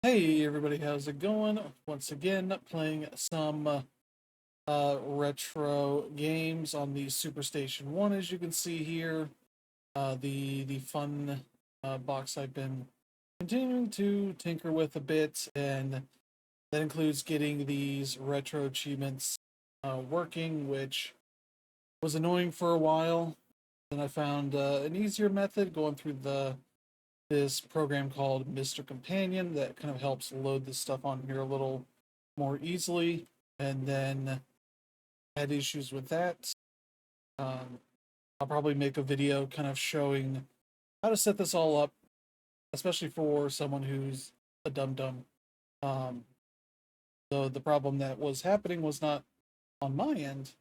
Hey everybody, how's it going? Once again, playing some retro games on the SuperStation 1, as you can see here. The fun box I've been continuing to tinker with a bit, and that includes getting these retro achievements working, which was annoying for a while. Then I found an easier method going through this program called Mr. Companion that kind of helps load this stuff on here a little more easily. And then had issues with that. Um, I'll probably make a video kind of showing how to set this all up, especially for someone who's a dum dum. Um, so the problem that was happening was not on my end;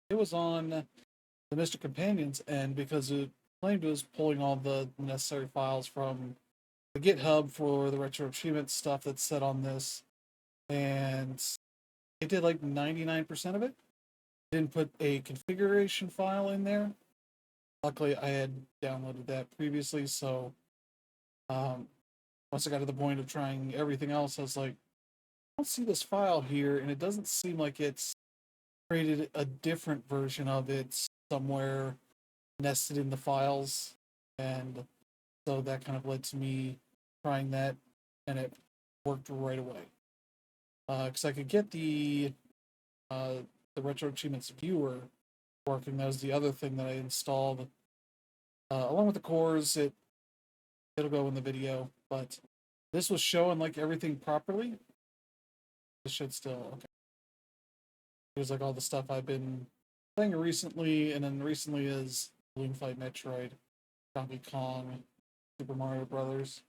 it was on the Mr. Companion's end because it claimed it was pulling all the necessary files from the GitHub for the retro achievement stuff that's set on this, and it did like 99% of it. Didn't put a configuration file in there. Luckily, I had downloaded that previously, so um, once I got to the point of trying everything else, I was like, I don't see this file here, and it doesn't seem like it's created a different version of it somewhere nested in the files, and so that kind of led to me trying that, and it worked right away. Because I could get uh, the Retro Achievements viewer working. That was the other thing that I installed along with the cores. It'll go in the video, but this was showing like everything properly. It should still okay. There's like all the stuff I've been playing recently, and then recently is Balloon Fight Metroid, Donkey Kong, Super Mario Brothers.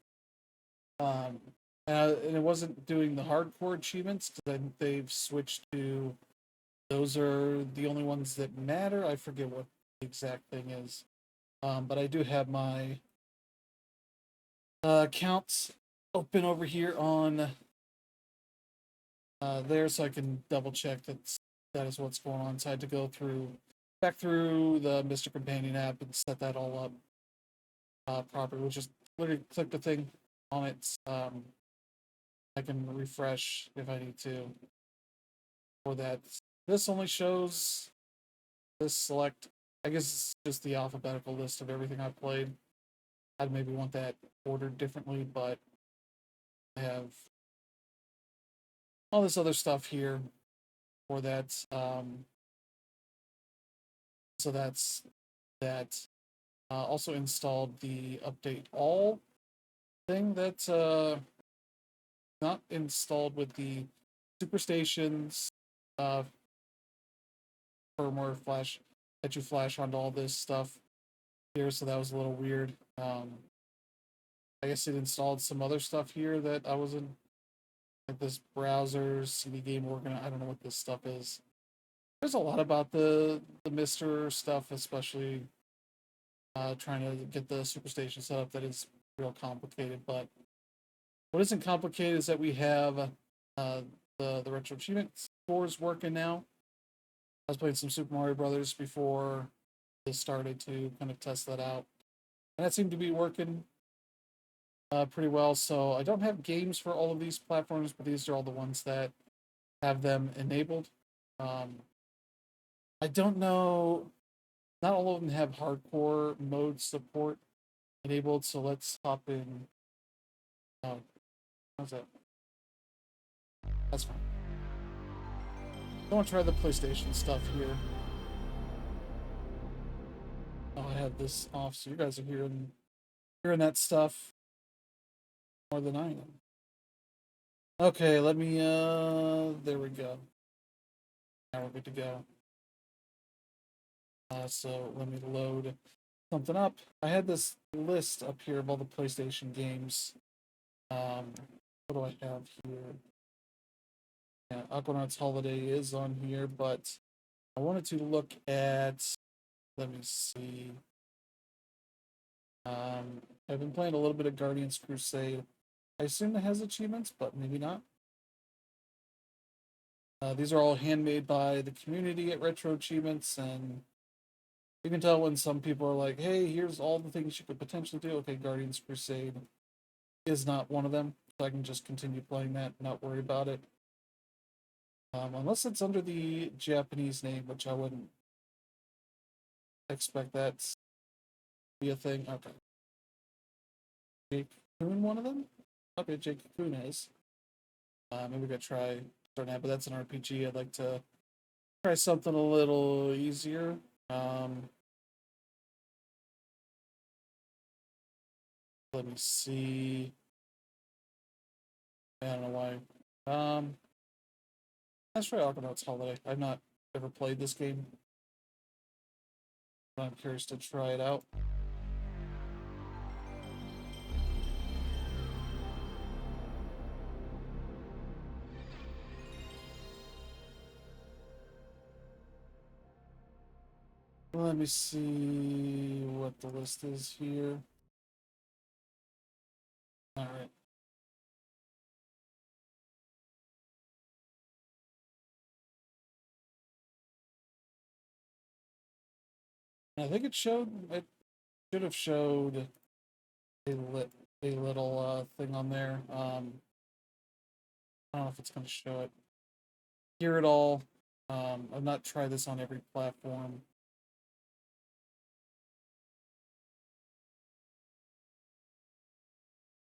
Um, and it wasn't doing the hardcore achievements. Then they've switched to those are the only ones that matter. I forget what the exact thing is. But I do have my accounts open over here on there so I can double check that is what's going on. So I had to go back through the Mr. Companion app and set that all up properly, which is literally click the thing on it. I can refresh if I need to for that. This only shows this select. I guess it's just the alphabetical list of everything I played. I'd maybe want that ordered differently, but I have all this other stuff here for that. So that's that. Also installed the update all thing that's not installed with the Superstations uh, firmware flash that you flash onto all this stuff here. So that was a little weird. I guess it installed some other stuff here that I wasn't like this browser CD game organizer. I don't know what this stuff is. There's a lot about the Mister stuff, especially trying to get the Superstation set up that is real complicated. But what isn't complicated is that we have the retro achievement scores working now. I was playing some Super Mario Brothers before this started to kind of test that out, and that seemed to be working pretty well. So I don't have games for all of these platforms, but these are all the ones that have them enabled. Um, I don't know. Not all of them have hardcore mode support enabled, so let's hop in. Oh, how's that? That's fine. I want to try the PlayStation stuff here. Oh, I have this off, so you guys are hearing that stuff more than I am. Okay, let me there we go. Now we're good to go. So let me load something up. I had this list up here of all the PlayStation games. What do I have here? Yeah, Aquanaut's Holiday is on here, but I wanted to look at. Let me see. I've been playing a little bit of Guardians Crusade. I assume it has achievements, but maybe not. These are all handmade by the community at Retro Achievements, and you can tell when some people are like, hey, here's all the things you could potentially do. Okay, Guardians Crusade is not one of them. So I can just continue playing that and not worry about it. Unless it's under the Japanese name, which I wouldn't expect that to be a thing. Okay. Jake Coon, one of them? Okay, Jake Coon is. Maybe we could try starting that, but that's an RPG. I'd like to try something a little easier. Let me see. I don't know why. Let's try Aquanaut's Holiday. I've not ever played this game, but I'm curious to try it out. Let me see what the list is here. All right. I think it should have showed a little thing on there. I don't know if it's going to show it here at all. I've not tried this on every platform.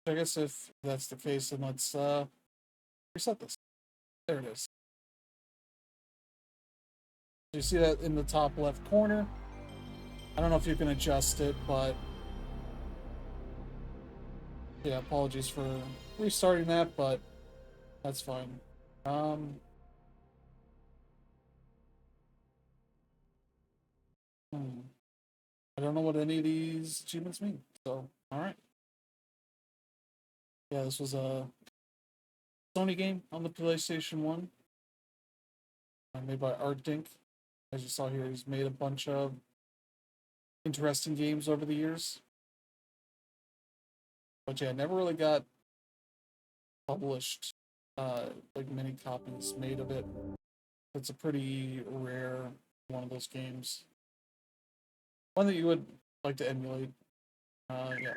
I guess if that's the case, then let's reset this. There it is. Do you see that in the top left corner? I don't know if you can adjust it, but yeah, apologies for restarting that, but that's fine. I don't know what any of these achievements mean. So, all right. Yeah, this was a Sony game on the PlayStation 1, made by Art Dink. As you saw here, he's made a bunch of interesting games over the years. But yeah, never really got published, like many copies made of it. It's a pretty rare one of those games. One that you would like to emulate. Yeah.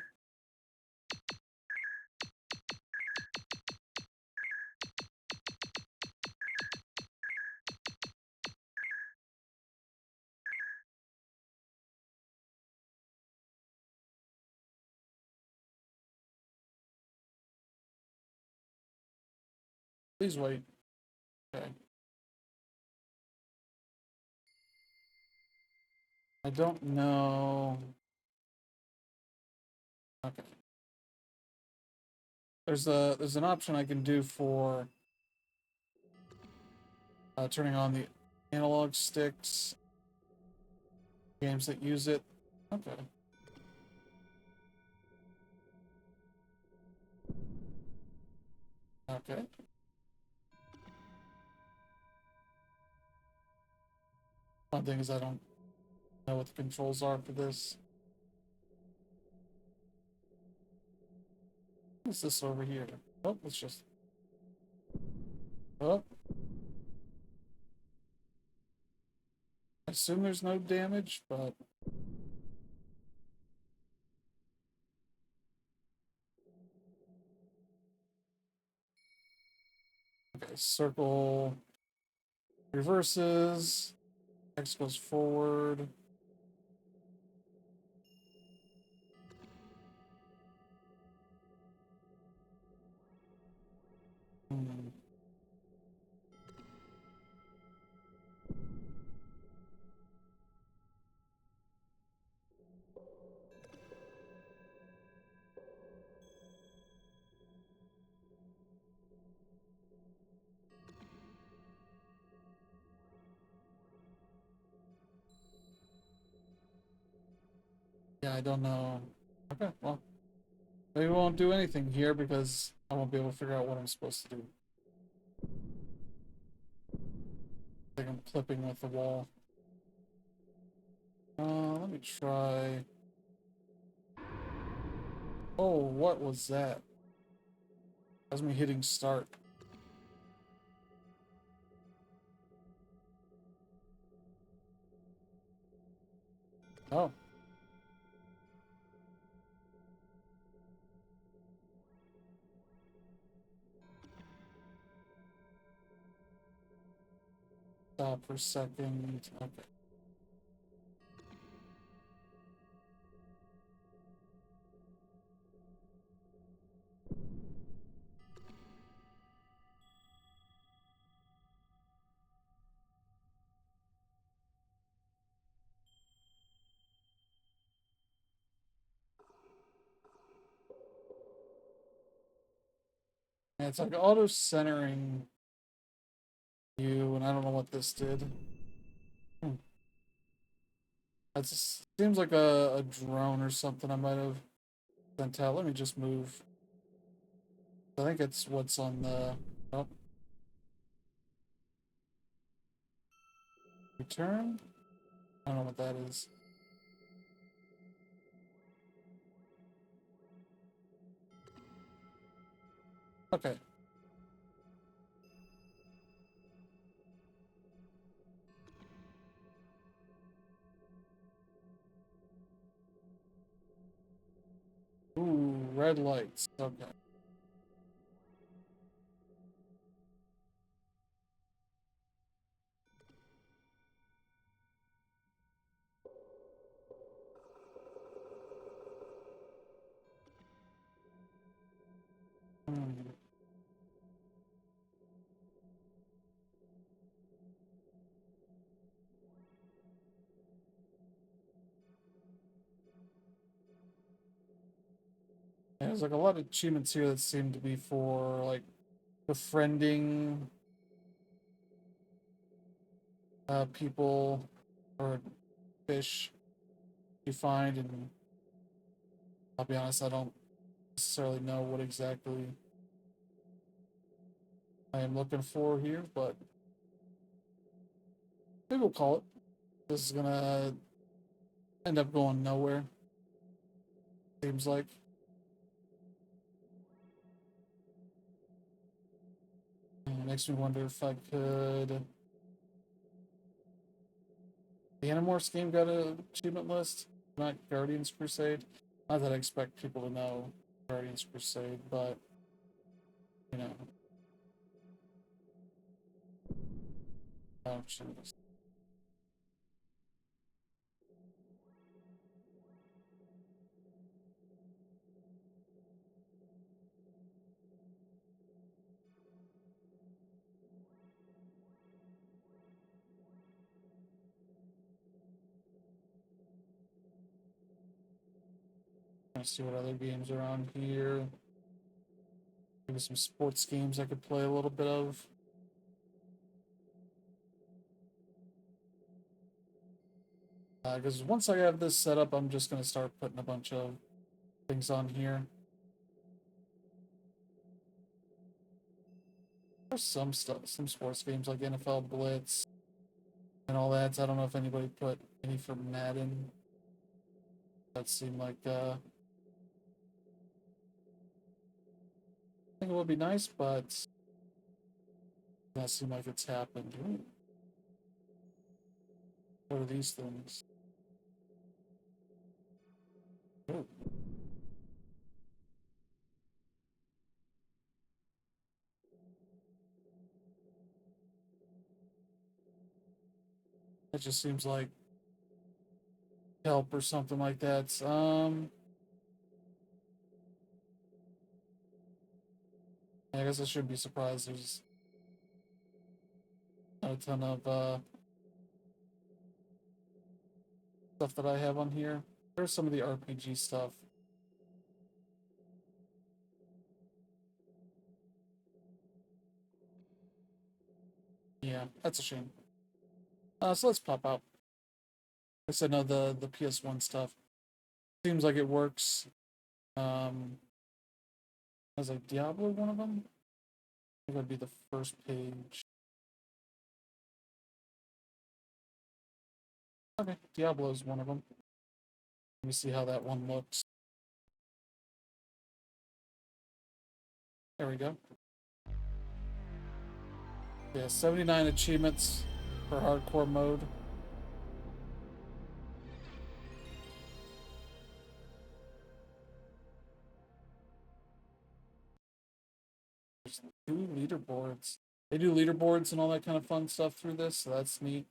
Please wait. Okay. I don't know. Okay. There's an option I can do for turning on the analog sticks. Games that use it. Okay. Okay. One thing is I don't know what the controls are for this. What's this over here? Oh, it's just. Oh. I assume there's no damage, but. Okay, circle reverses. X goes forward. Hmm. Yeah, I don't know. Okay, well, maybe we won't do anything here because I won't be able to figure out what I'm supposed to do. I think I'm clipping with the wall. Let me try. Oh, what was that? That was me hitting start. Oh. Stop for a second. Okay. And it's like auto centering you, and I don't know what this did. That seems like a drone or something I might have sent out. Let me just move. I think it's what's on the. Oh. Return? I don't know what that is. Okay. Ooh, red lights. Okay. Hmm. Yeah, there's like a lot of achievements here that seem to be for like befriending people or fish you find, and I'll be honest, I don't necessarily know what exactly I am looking for here, but maybe we'll call it. This is gonna end up going nowhere. Seems like. It makes me wonder if I could. The Animorphs game got a achievement list, not Guardians Crusade. Not that I expect people to know Guardians Crusade, but you know. Oh, jeez. Let's see what other games are on here. Maybe some sports games I could play a little bit of. Because once I have this set up, I'm just going to start putting a bunch of things on here. There's some stuff, some sports games like NFL Blitz and all that. I don't know if anybody put any for Madden. That seemed like I think it would be nice, but it doesn't seem like it's happened. Ooh, what are these things? Ooh, that just seems like help or something like that. I guess I shouldn't be surprised. There's not a ton of stuff that I have on here. There's some of the RPG stuff. Yeah, that's a shame. So let's pop out. I said no, the PS1 stuff seems like it works. Um, as like Diablo, one of them. I think that'd be the first page. Okay, Diablo is one of them. Let me see how that one looks. There we go. Yeah, 79 achievements for hardcore mode. There's 2 leaderboards. They do leaderboards and all that kind of fun stuff through this, so that's neat.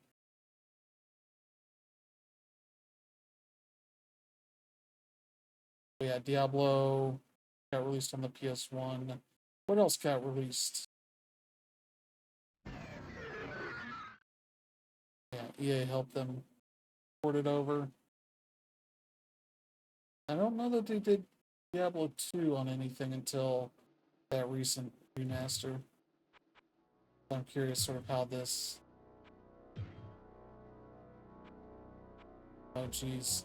But yeah, Diablo got released on the PS1. What else got released? Yeah, EA helped them port it over. I don't know that they did Diablo 2 on anything until that recent remaster. I'm curious sort of how this... Oh, geez.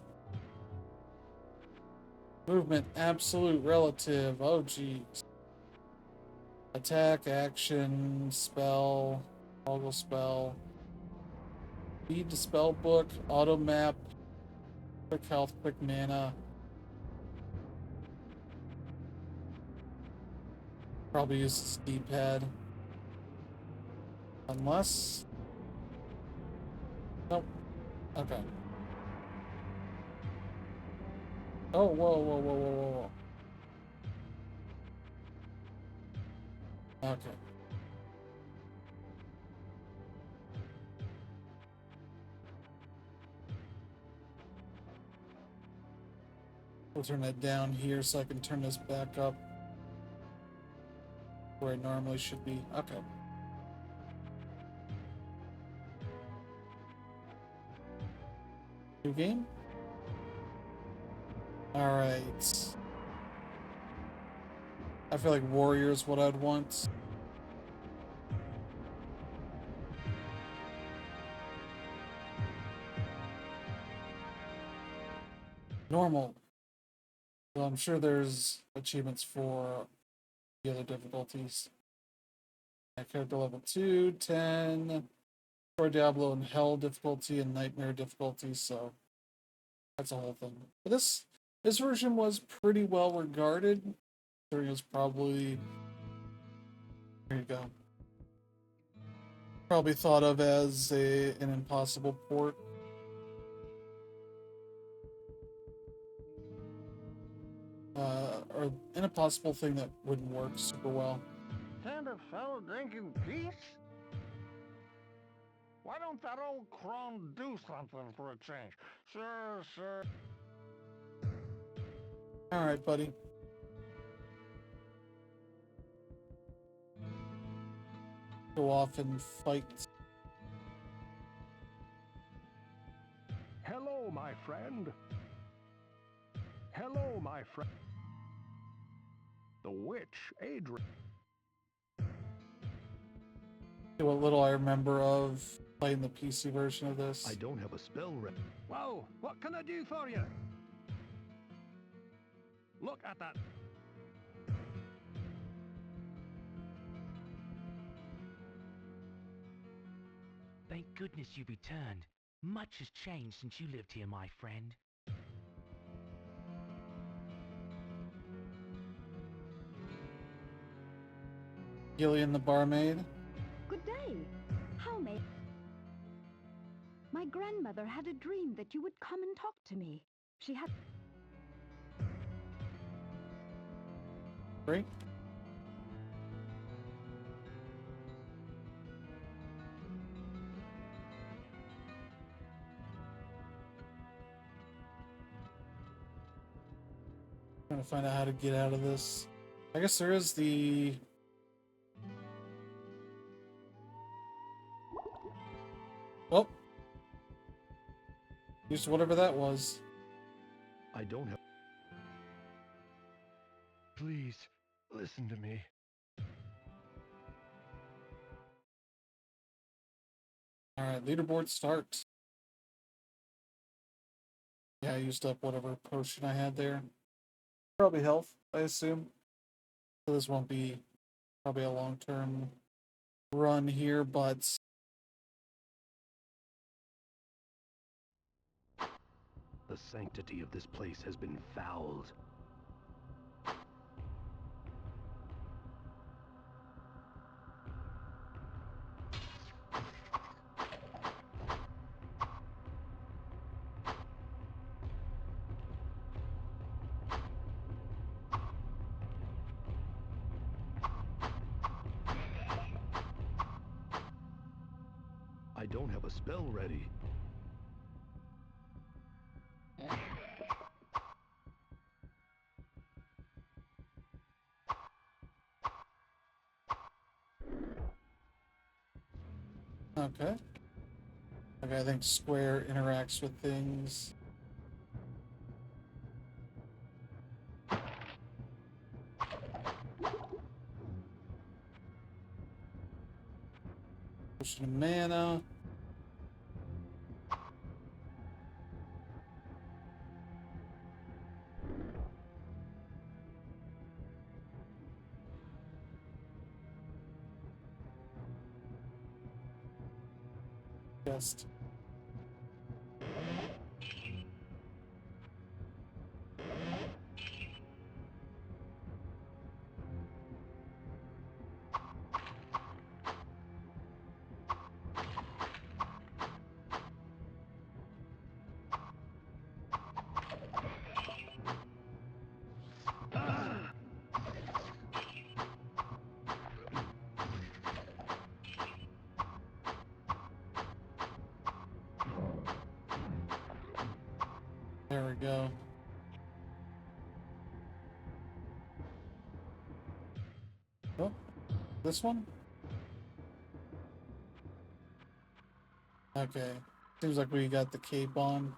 Movement, absolute, relative. Oh, geez. Attack, action, spell, toggle spell. Speed to spell book, auto map, quick health, quick mana. Probably use this D-pad. Unless... Nope. Okay. Oh, whoa, whoa, whoa, whoa, whoa, whoa. Okay. We'll turn that down here so I can turn this back up where it normally should be. Okay. New game? Alright. I feel like Warrior is what I'd want. Normal. So I'm sure there's achievements for the other difficulties. Character level 2, 10, for Diablo and Hell difficulty and Nightmare difficulty, so that's a whole thing. But this version was pretty well regarded. It was probably, there you go, probably thought of as an impossible port. Or an impossible thing that wouldn't work super well. Can't a fellow drink in peace? Why don't that old crone do something for a change? Sir. Alright, buddy. Go off and fight. Hello, my friend. Hello, my friend. The witch, Adrian. What little I remember of playing the PC version of this. I don't have a spell ready. Whoa, what can I do for you? Look at that. Thank goodness you returned. Much has changed since you lived here, my friend. Gillian the barmaid. Good day. How may... My grandmother had a dream that you would come and talk to me. She had... Great. Trying to find out how to get out of this. I guess there is the... Well, used whatever that was. I don't have... Please, listen to me. Alright, leaderboard start. Yeah, I used up whatever potion I had there. Probably health, I assume. So this won't be probably a long-term run here, but... The sanctity of this place has been fouled. don't have a spell ready. Okay. Okay, I think square interacts with things. Potion of mana. Just. There we go. Oh, this one? Okay. Seems like we got the cape on.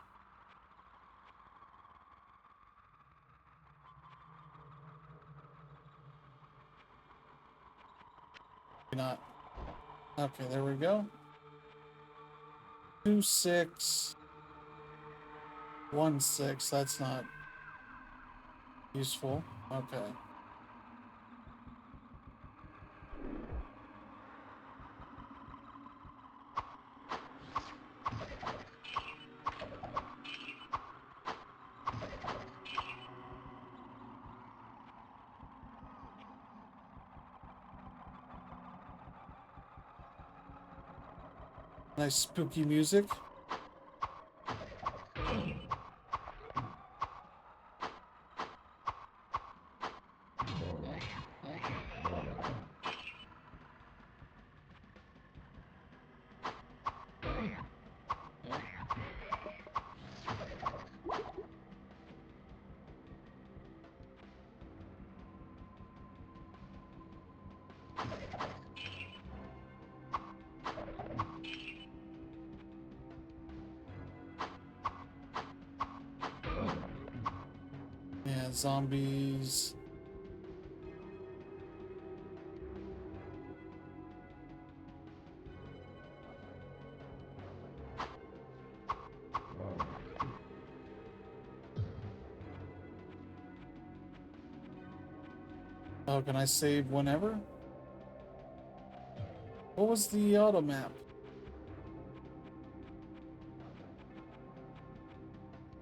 Maybe not. Okay, there we go. 2, 6. 1, 6. That's not useful. Okay. Nice spooky music. Yeah, zombies. Oh, can I save whenever? What was the auto map?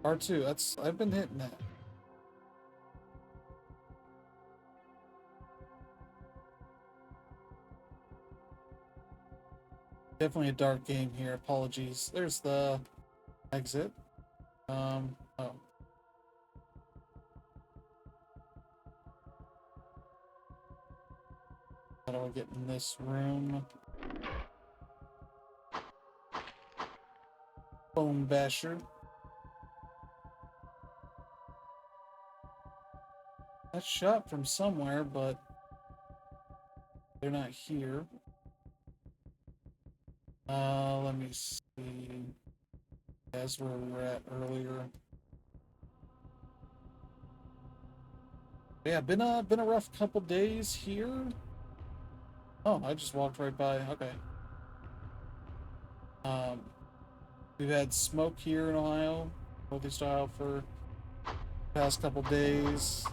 R2, I've been hitting that. Definitely a dark game here. Apologies. There's the exit. Oh. How do I get in this room? Bone basher. That's shot from somewhere, but they're not here. Let me see. That's where we were at earlier. Yeah, been a rough couple days here. Oh, I just walked right by. Okay. We've had smoke here in Ohio, Northeast Ohio, for the past couple days.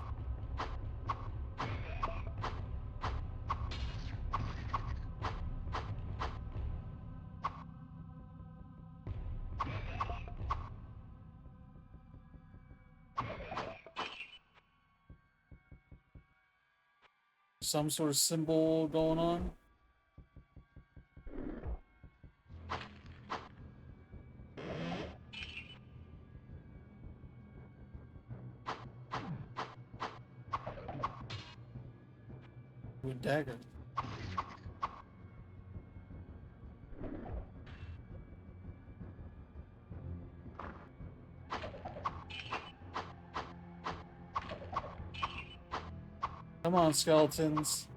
Some sort of symbol going on. With dagger. Come on, skeletons.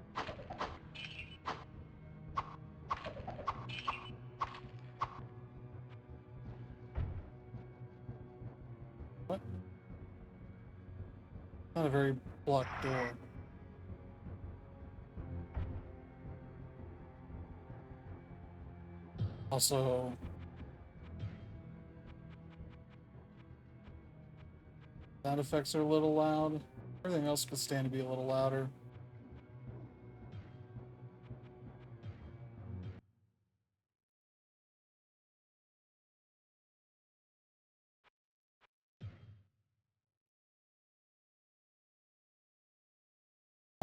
What? Not a very blocked door. Also, sound effects are a little loud. Everything else could stand to be a little louder.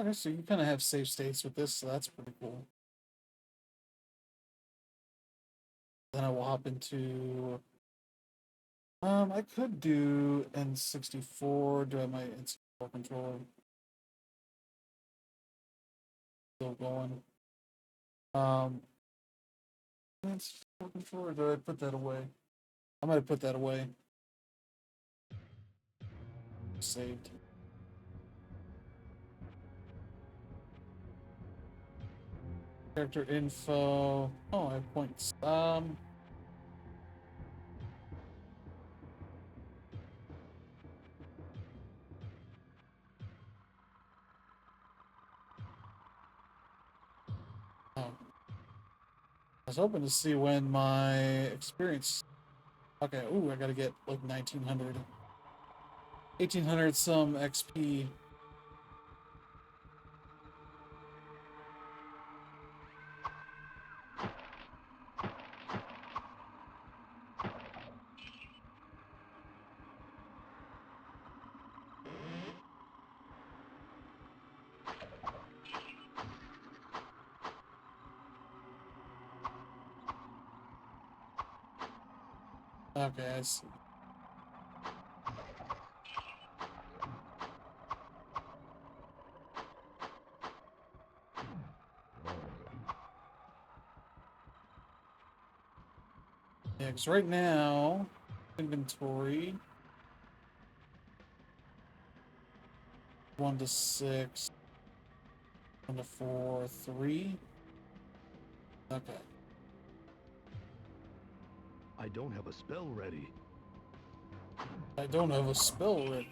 Okay, so you kind of have safe states with this, so that's pretty cool. Then I will hop into... I could do N64. Do I have my N64 controller still going? N64 controller, did I put that away? I might have put that away. Saved. Character info. Oh, I have points. Oh. I was hoping to see when my experience. Okay, ooh, I gotta get like 1900. 1800 some XP. Okay, I see. Yeah, because right now, inventory 1 to 6, 1 to 4, 3. Okay. I don't have a spell ready. I don't have a spell ready.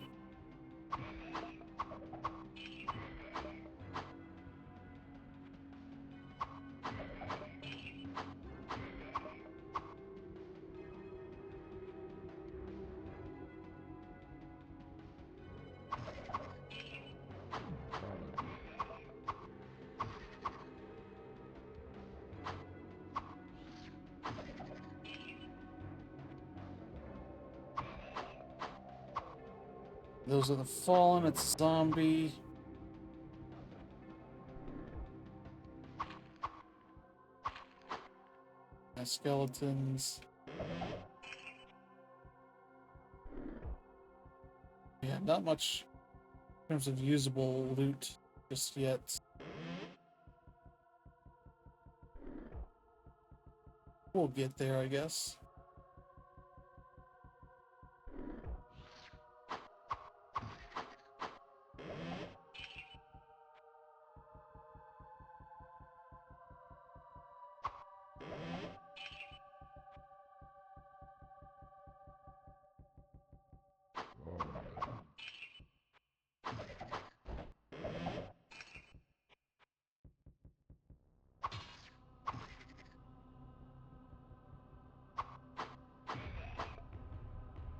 Those are the fallen. It's a zombie. And skeletons. Yeah, not much in terms of usable loot just yet. We'll get there, I guess.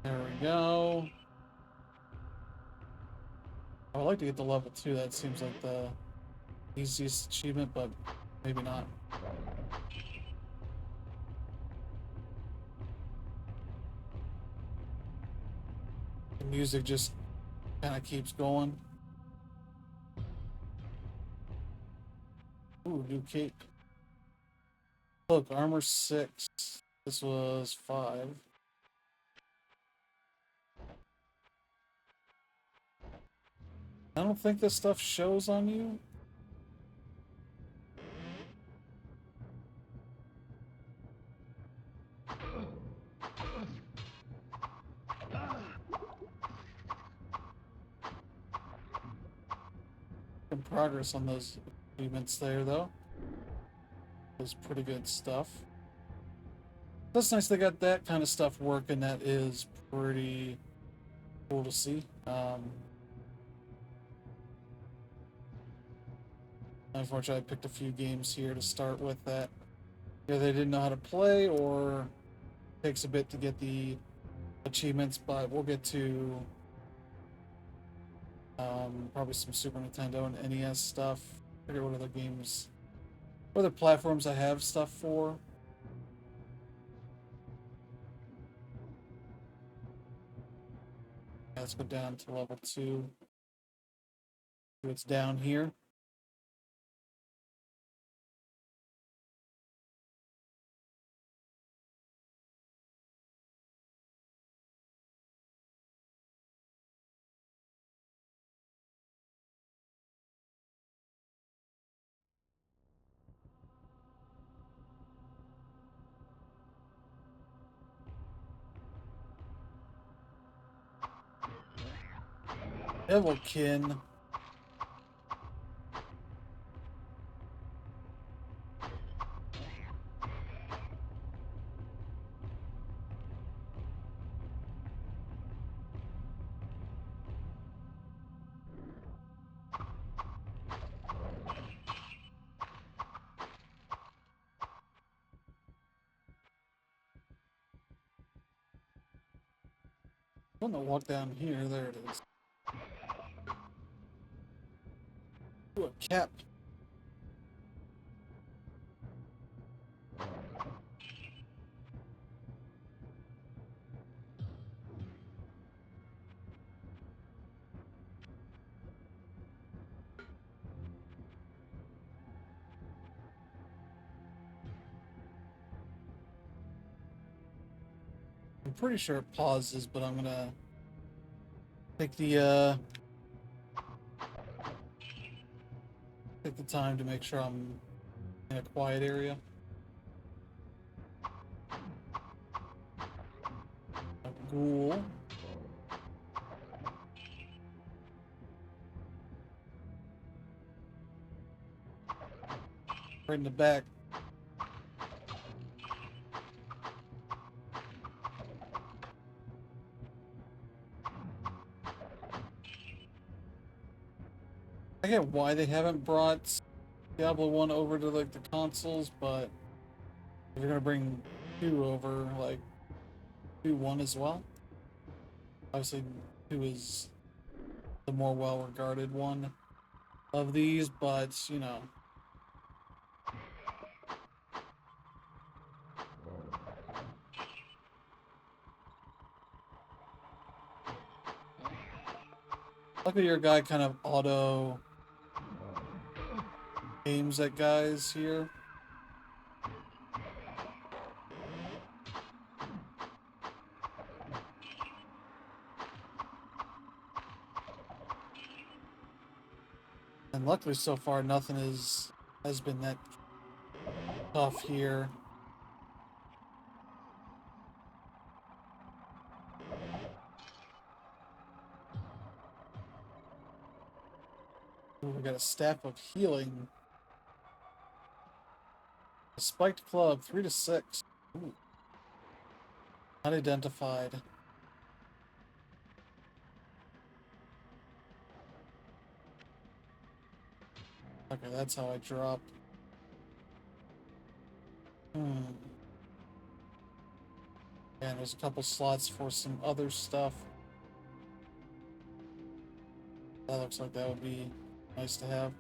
There we go. I would like to get to level 2. That seems like the easiest achievement, but maybe not. The music just kind of keeps going. Ooh, new cape. Look, armor 6. This was 5. I don't think this stuff shows on you. making progress on those achievements there, though. It's pretty good stuff. That's nice they got that kind of stuff working. That is pretty cool to see. Unfortunately, I picked a few games here to start with that either they didn't know how to play or it takes a bit to get the achievements, but we'll get to probably some Super Nintendo and NES stuff. I forget what other games, what other platforms I have stuff for. Let's go down to level 2. See what's down here. Devilkin. I'm gonna walk down here. There it is. Ooh, a cap. I'm pretty sure it pauses, but I'm gonna take the time to make sure I'm in a quiet area. A ghoul. Right in the back. I get why they haven't brought Diablo 1 over to like the consoles, but if you're gonna bring 2 over, like do 1 as well. Obviously 2 is the more well-regarded one of these, but you know. Luckily your guy kind of auto aims at guys here. And luckily so far nothing has been that tough here. Ooh, we got a staff of healing. A spiked club, 3 to 6. Ooh. Unidentified. Okay, that's how I drop. And there's a couple slots for some other stuff. That looks like that would be nice to have.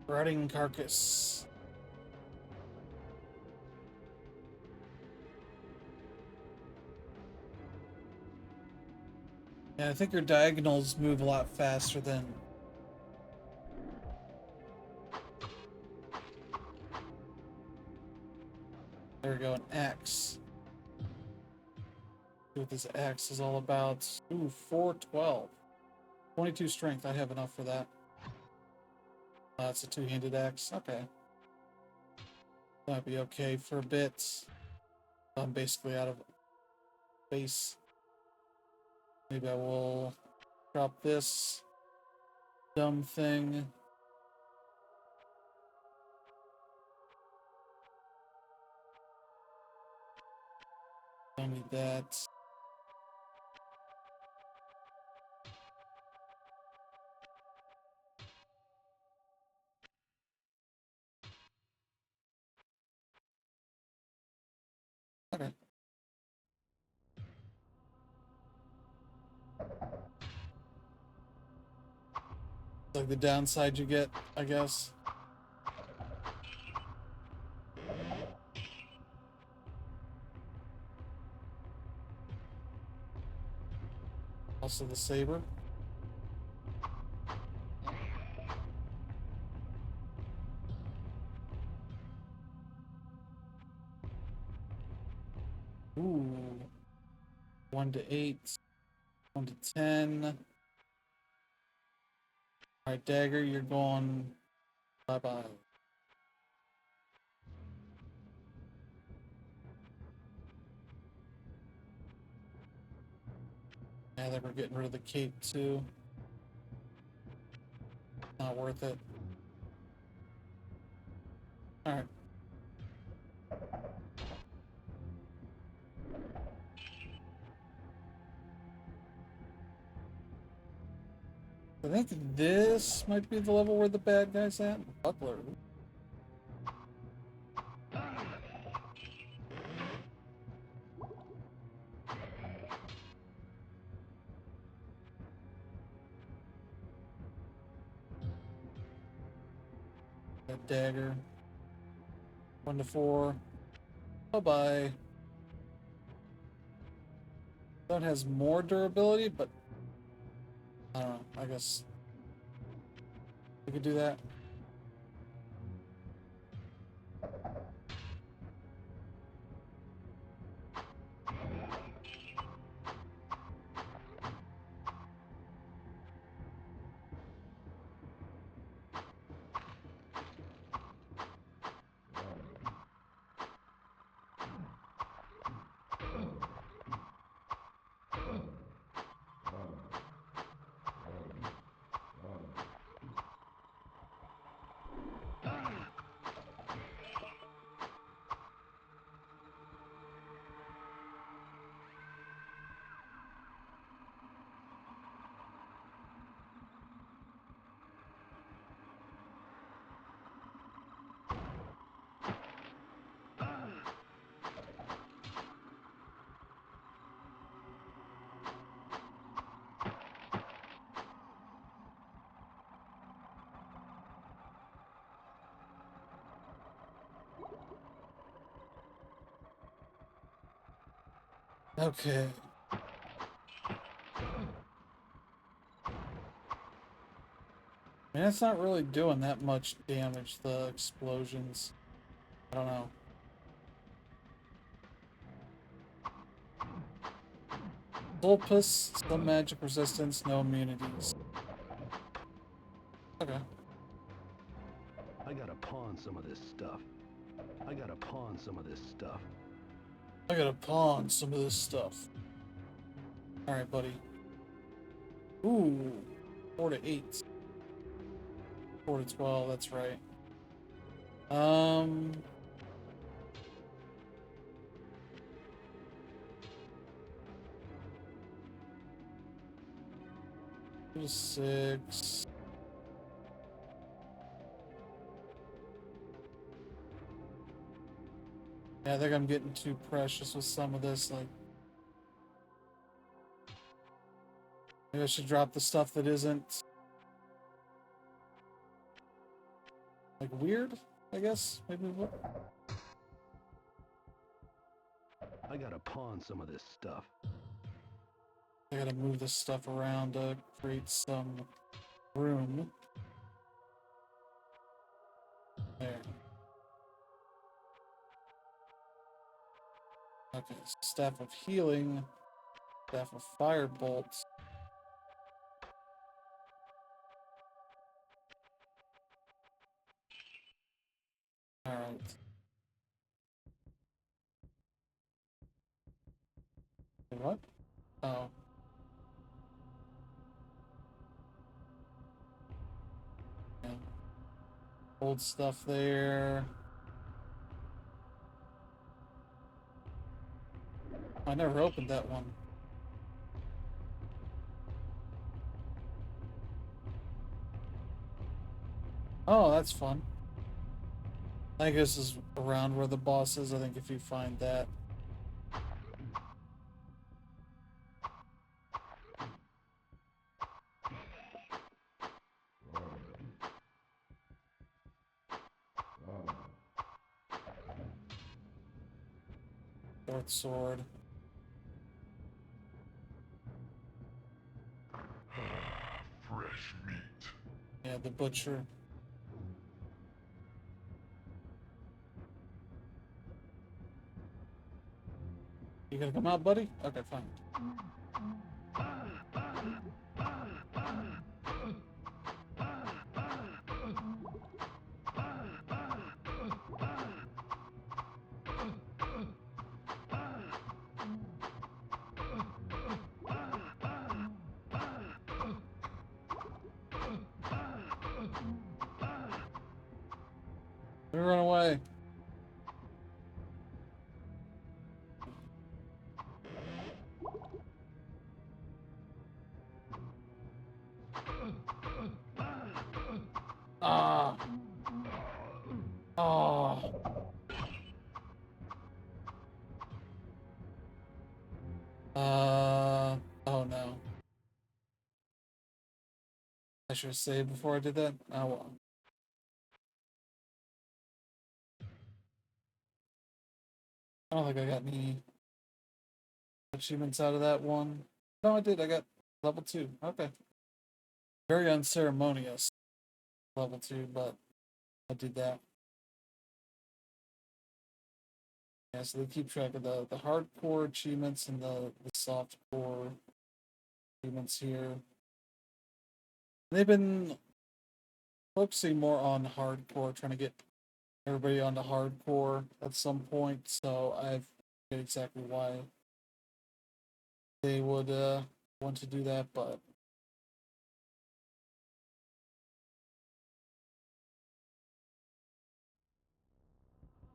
Rotting carcass. Yeah, I think your diagonals move a lot faster than... There we go, an axe. See what this axe is all about. Ooh, 412. 22 strength, I have enough for that. That's a 2-handed axe, okay. That'd be okay for a bit. I'm basically out of space. Maybe I will drop this dumb thing. Don't need that. Okay. Like the downside you get, I guess. Also the saber. Ooh. 1 to 8. 1 to 10. Alright, dagger, you're going bye-bye. Yeah, then we're getting rid of the cape too. Not worth it. Alright. I think this might be the level where the bad guy's at. Buckler. That dagger. 1 to 4. Bye-bye. That has more durability, but I don't know. I guess we could do that. Okay. Man, it's not really doing that much damage, the explosions. I don't know. Vulpus, some magic resistance, no immunities. Okay. I gotta pawn some of this stuff. I gotta pawn some of this stuff. I gotta pawn some of this stuff. Alright, buddy. Ooh. 4 to 8. 4 to 12, that's right. 2 to 6. Yeah, I think I'm getting too precious with some of this, like maybe I should drop the stuff that isn't like weird, I guess. Maybe what? I gotta pawn some of this stuff. I gotta move this stuff around to create some room. There. Okay, so Staff of Healing, Staff of Firebolt. Alright. what? Oh. Yeah. Old stuff there. I never opened that one. Oh, that's fun. I think this is around where the boss is. I think if you find that. Fourth sword. Fresh meat. Yeah, the butcher. You gonna come out, buddy? Okay, fine. We run away. Ah. Oh. Oh no. I should have saved before I did that. Oh well. I don't think I got any achievements out of that one. No, I did. I got level 2. Okay. Very unceremonious. Level 2, but I did that. Yeah, so they keep track of the hardcore achievements and the softcore achievements here. They've been focusing more on hardcore, trying to get everybody onto hardcore at some point, so I forget exactly why they would want to do that, but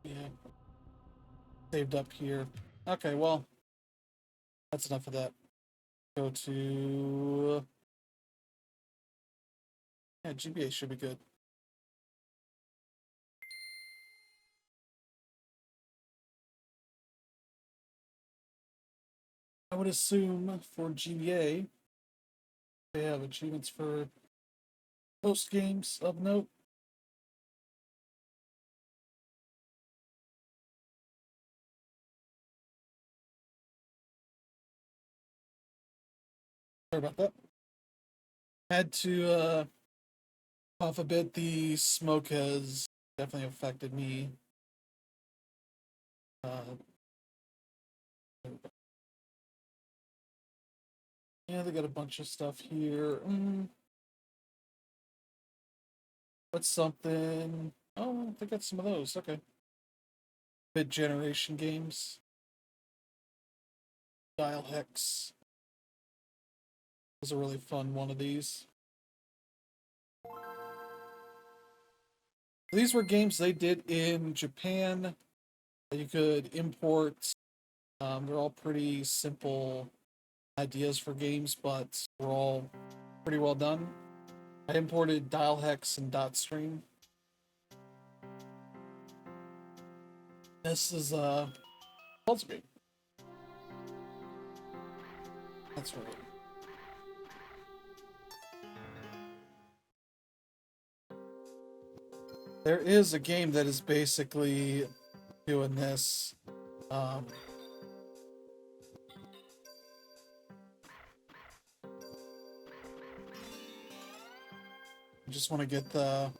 yeah. Saved up here. Okay, well, that's enough of that. Go to... Yeah, GBA should be good. I would assume for GBA, they have achievements for most games of note. Sorry about that. Had to off a bit. The smoke has definitely affected me. Yeah, they got a bunch of stuff here. What's something? Oh, they got some of those. Okay. Mid generation games. Dialhex was a really fun one of these. These were games they did in Japan that you could import. They're all pretty simple ideas for games, but were all pretty well done. I imported Dialhex and Dotstream. This is Pulse Game. That's right. There is a game that is basically doing this. I just want to get the...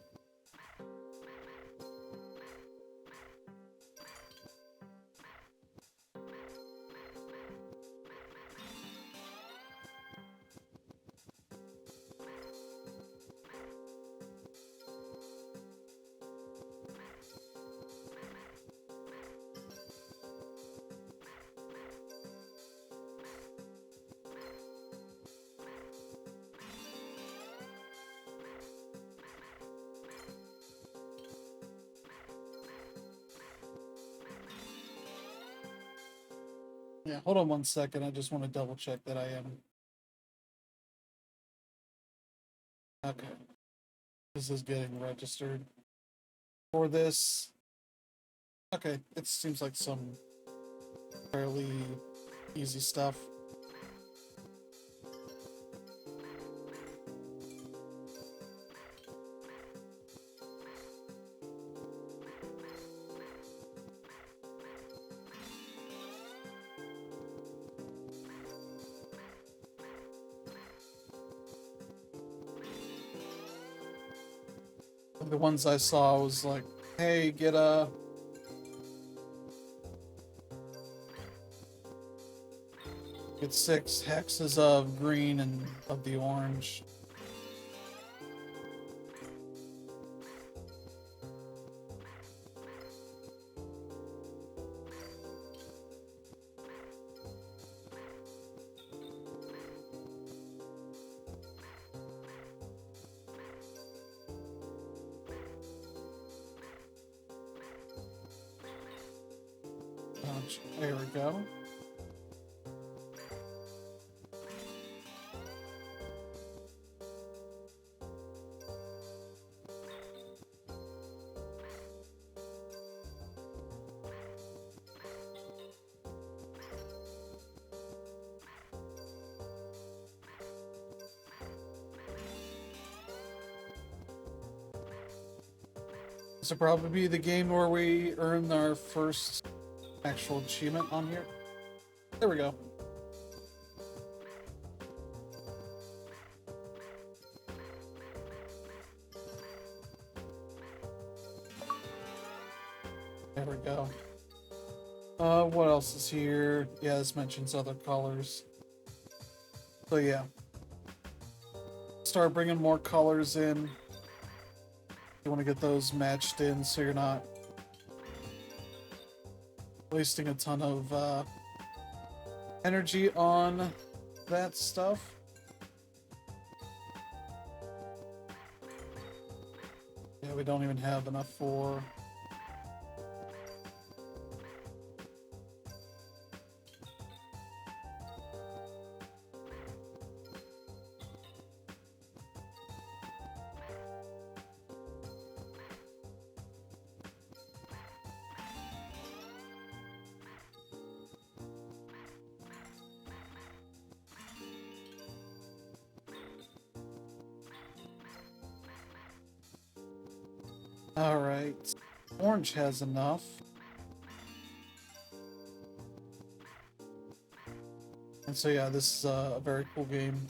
Yeah, hold on 1 second. I just want to double check that I am. Okay. This is getting registered for this. Okay, it seems like some fairly easy stuff. The ones I saw was like, hey, get 6 hexes of green and of the orange. There we go. This will probably be the game where we earn our first actual achievement on here. There we go. There we go. What else is here? Yeah, this mentions other colors. So yeah. Start bringing more colors in. You want to get those matched in so you're not wasting a ton of energy on that stuff. Yeah, we don't even have enough for... Alright. Orange has enough. And so yeah, this is a very cool game.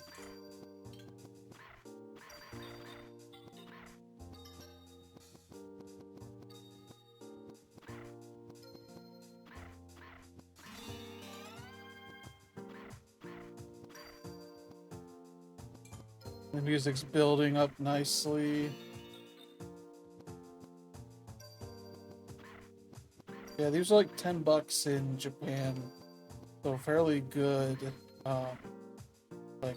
The music's building up nicely. Yeah, these are like $10 in Japan, so fairly good, like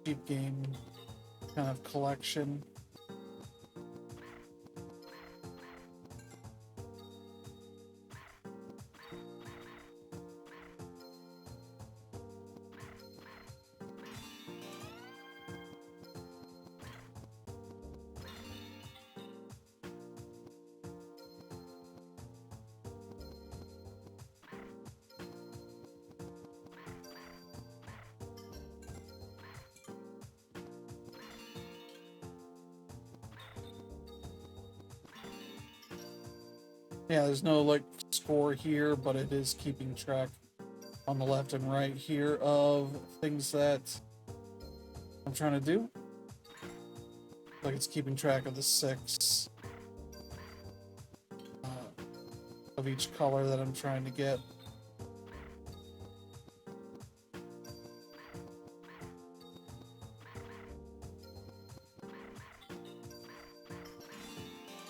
cheap game kind of collection. Yeah, there's no like score here, but it is keeping track on the left and right here of things that I'm trying to do. Like it's keeping track of the 6 of each color that I'm trying to get.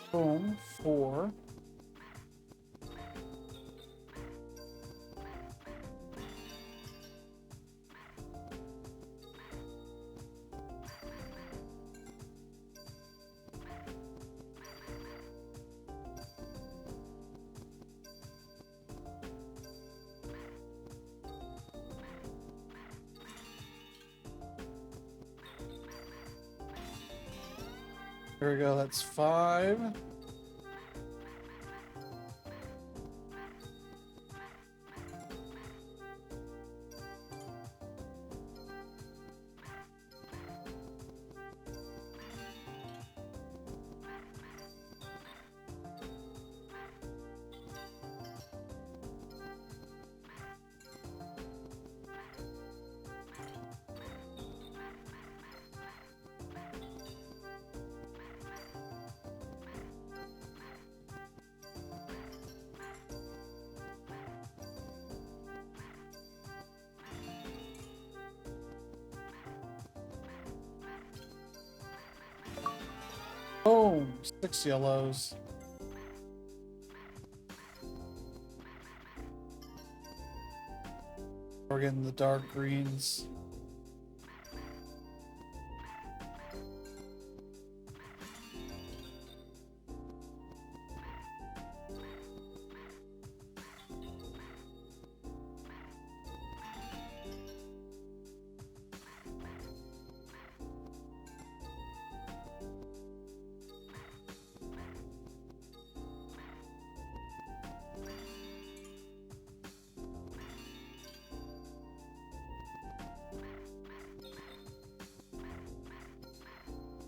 Boom, 4. There we go, that's 5. Oh, 6 yellows. We're getting the dark greens.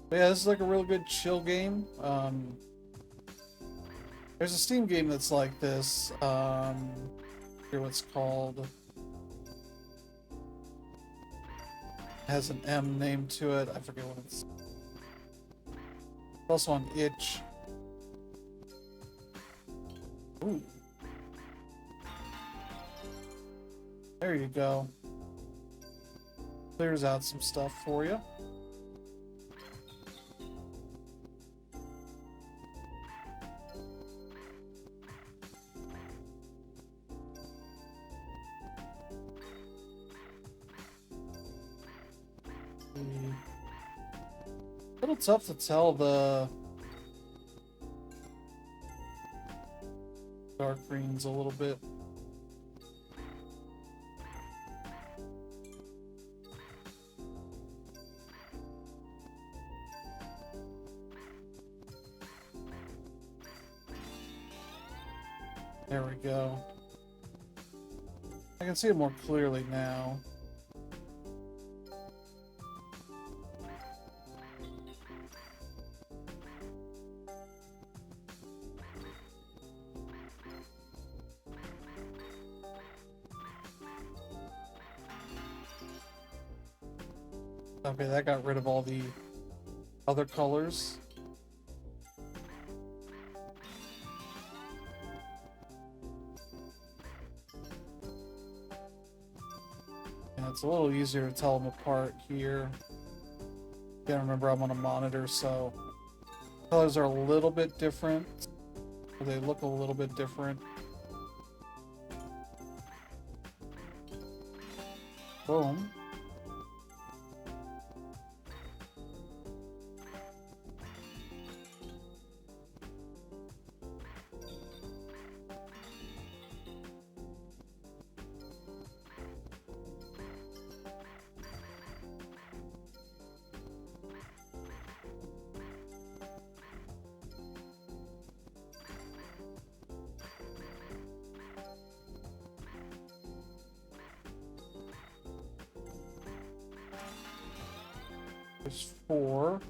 But yeah, this is like a real good chill game. There's a Steam game that's like this. Here, what's called? Has an M name to it. I forget what it's. Also on itch. Ooh. There you go. Clears out some stuff for you. A little tough to tell the dark greens a little bit. There we go. I can see it more clearly now. Okay, that got rid of all the other colors. Yeah, it's a little easier to tell them apart here. Gotta remember I'm on a monitor, so colors are a little bit different. They look a little bit different. Boom. There's 4.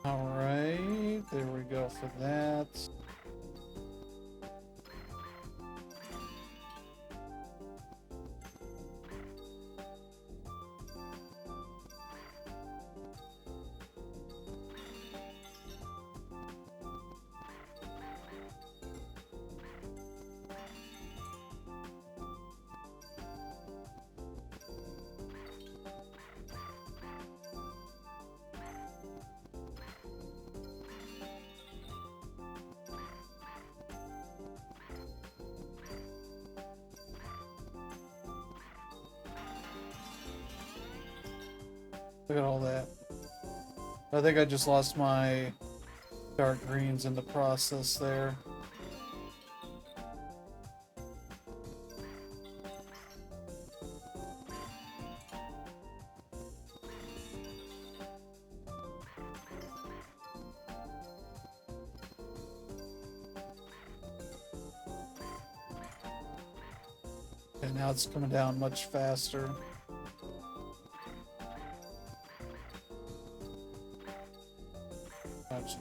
All right, there we go for that. Look at all that. I think I just lost my dark greens in the process there. And now it's coming down much faster. Gotcha.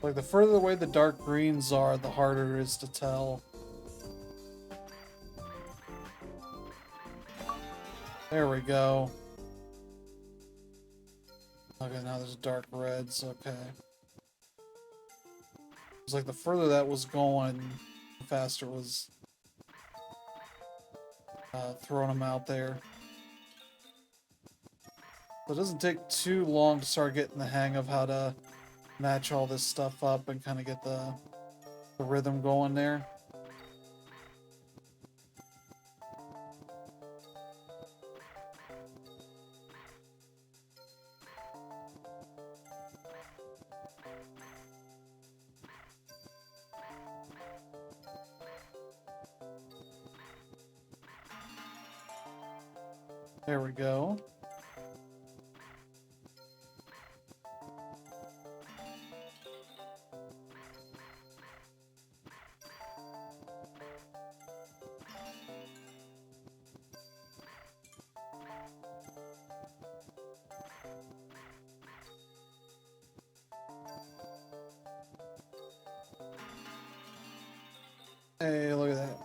Like, the further away the dark greens are, the harder it is to tell. There we go. Okay, now there's dark reds. Okay. It's like the further that was going, the faster it was throwing them out there. So it doesn't take too long to start getting the hang of how to match all this stuff up and kind of get the rhythm going there. There we go. Hey, look at that.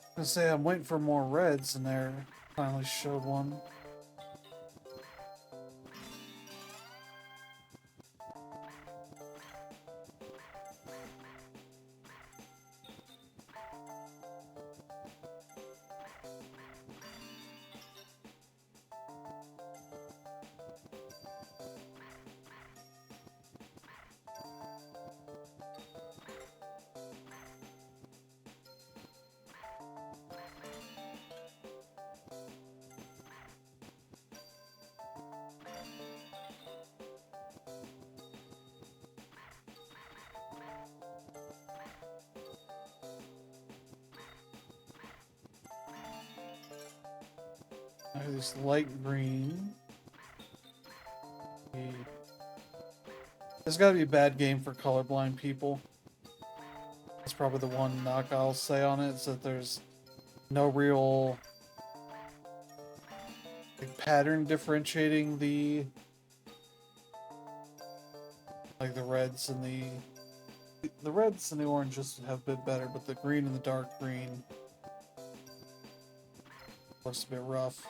I was gonna say, I'm waiting for more reds, and there finally showed one. This light green. It's gotta be a bad game for colorblind people. That's probably the one knock I'll say on it, is that there's no real like, pattern differentiating the reds and the reds and the oranges have been better, but the green and the dark green looks a bit rough.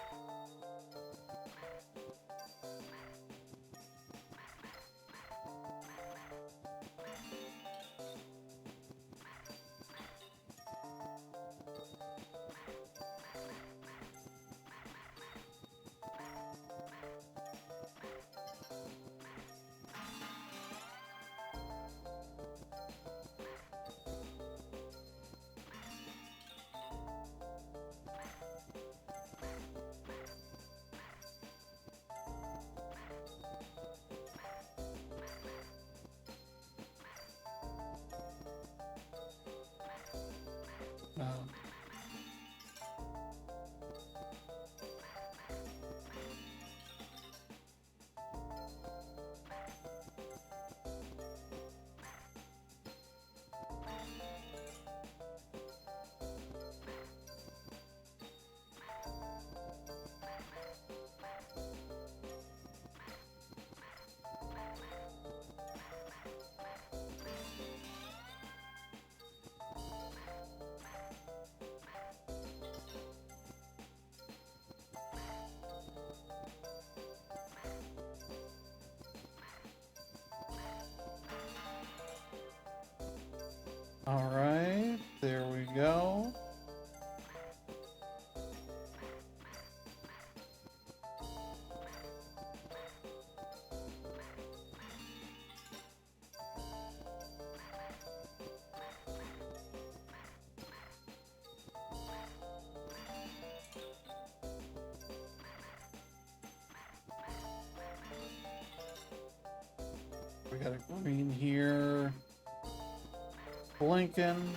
We got a green here. Blinking.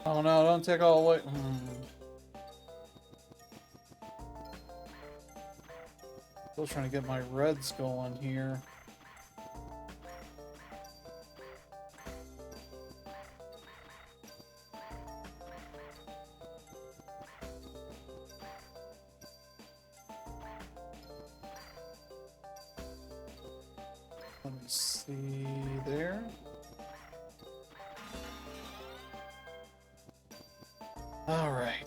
Oh no, don't take all the way. Still trying to get my reds going here. Let me see there. All right.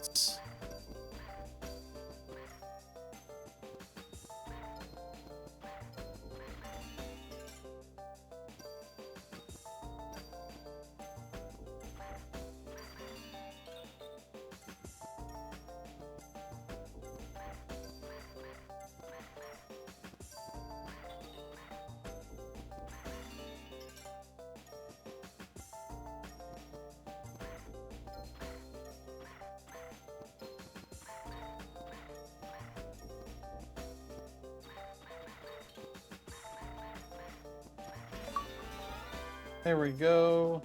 There we go.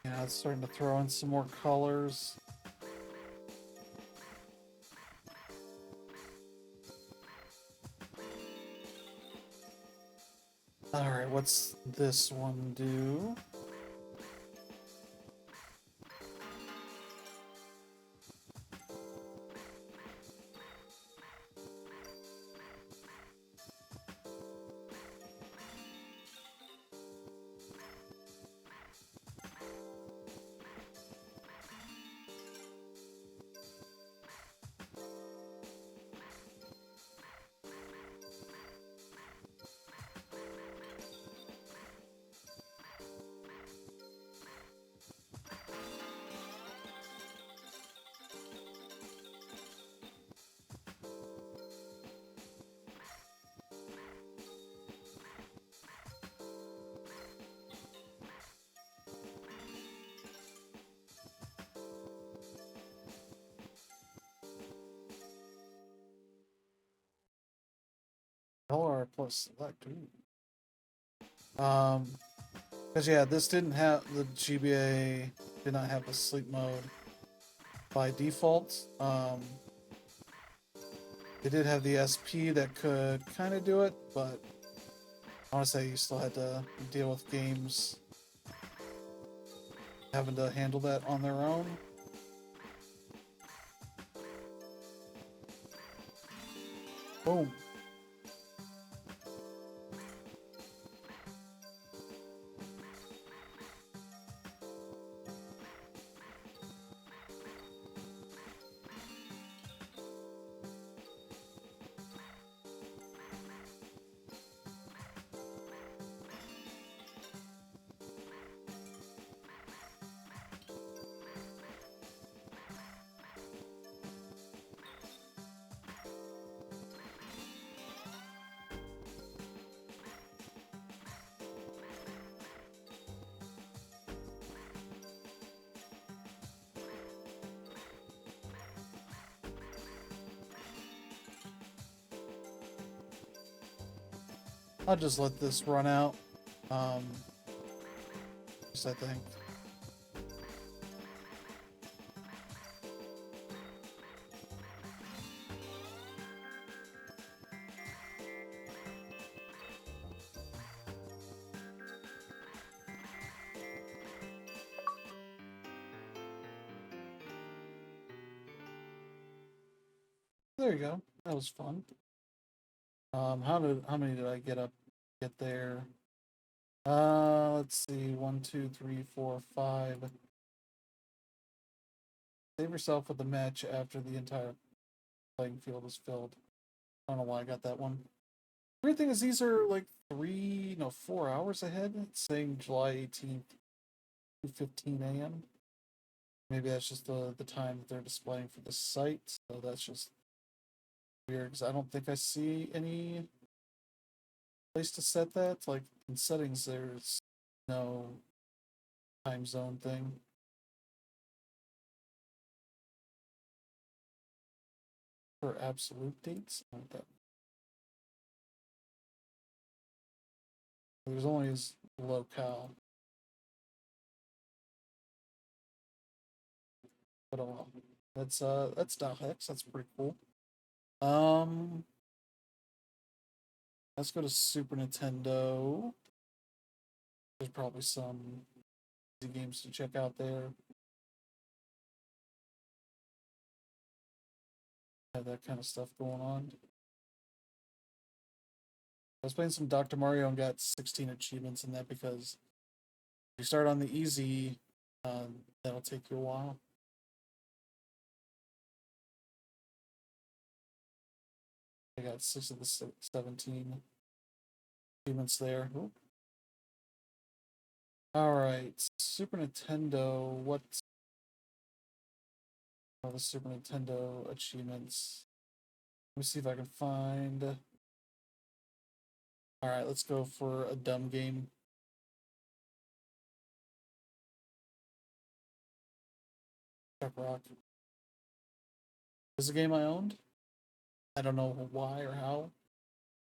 Yeah, it's starting to throw in some more colors. All right, what's this one do? LR plus select. Because yeah, this didn't have the GBA did not have a sleep mode by default. They did have the SP that could kind of do it, but I want to say you still had to deal with games having to handle that on their own. Boom. I'll just let this run out. Just I think. There you go. That was fun. How many did I get there? Let's see. 1, 2, 3, 4, 5. Save yourself with the match after the entire playing field is filled. I don't know why I got that one. Weird thing is these are like 4 hours ahead. It's saying July 18th, 2:15 a.m. Maybe that's just the time that they're displaying for the site. So that's just weird because I don't think I see any place to set that. Like in settings, there's no time zone thing. For absolute dates. There's only his locale. But oh well. That's Dialhex. That's pretty cool. Let's go to Super Nintendo. There's probably some easy games to check out there. Have that kind of stuff going on. I was playing some Dr. Mario and got 16 achievements in that because if you start on the easy, that'll take you a while. I got 6 of the 17 achievements there. Ooh. All right, Super Nintendo. What are the Super Nintendo achievements? Let me see if I can find. All right, let's go for a dumb game. Chuck Rock. Is a game I owned. I don't know why or how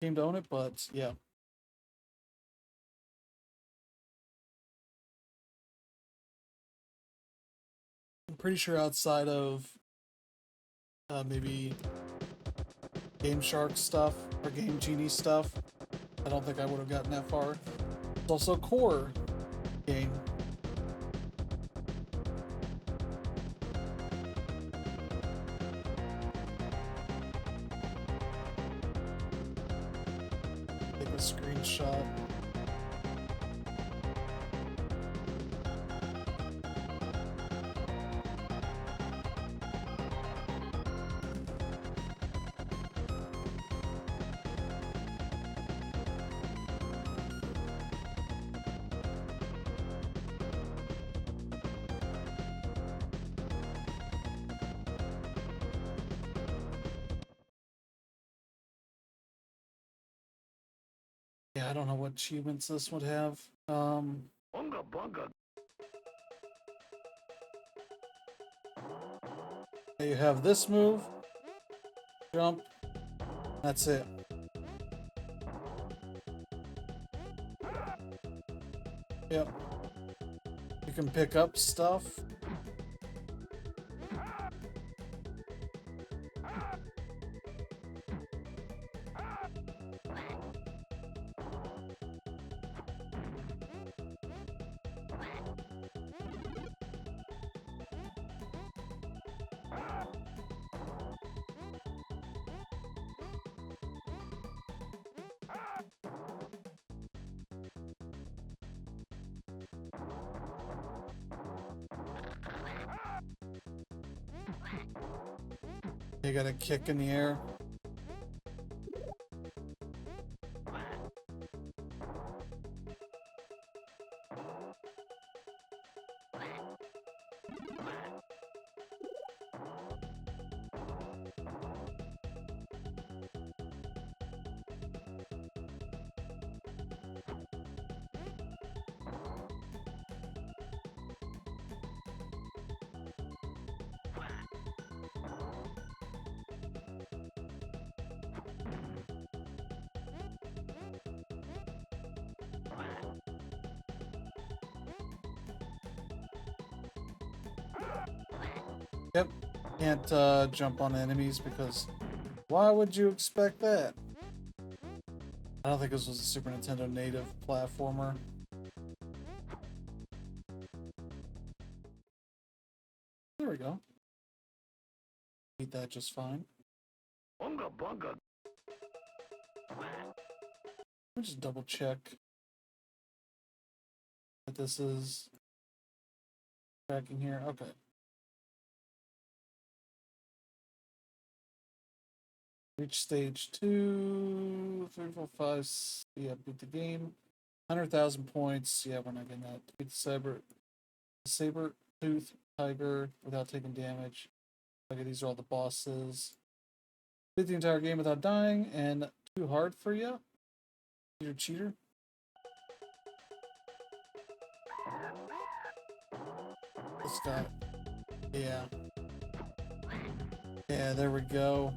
I came to own it, but yeah. I'm pretty sure outside of maybe Game Shark stuff or Game Genie stuff, I don't think I would have gotten that far. It's also a core game. Take a screenshot. Yeah, I don't know what achievements this would have. Bunga bunga. You have this move, jump, that's it. Yep. You can pick up stuff. You got a kick in the air. Yep. Can't jump on enemies because why would you expect that? I don't think this was a Super Nintendo native platformer. There we go. Beat that just fine. Bunga bunga. Let me just double check that this is tracking here. Okay. Reach stage 2, 3, 4, 5. Yeah, beat the game. 100,000 points. Yeah, we're not getting that. Beat the saber tooth tiger without taking damage. Okay, these are all the bosses. Beat the entire game without dying, and too hard for you? You're a cheater. This guy. Yeah. Yeah, there we go.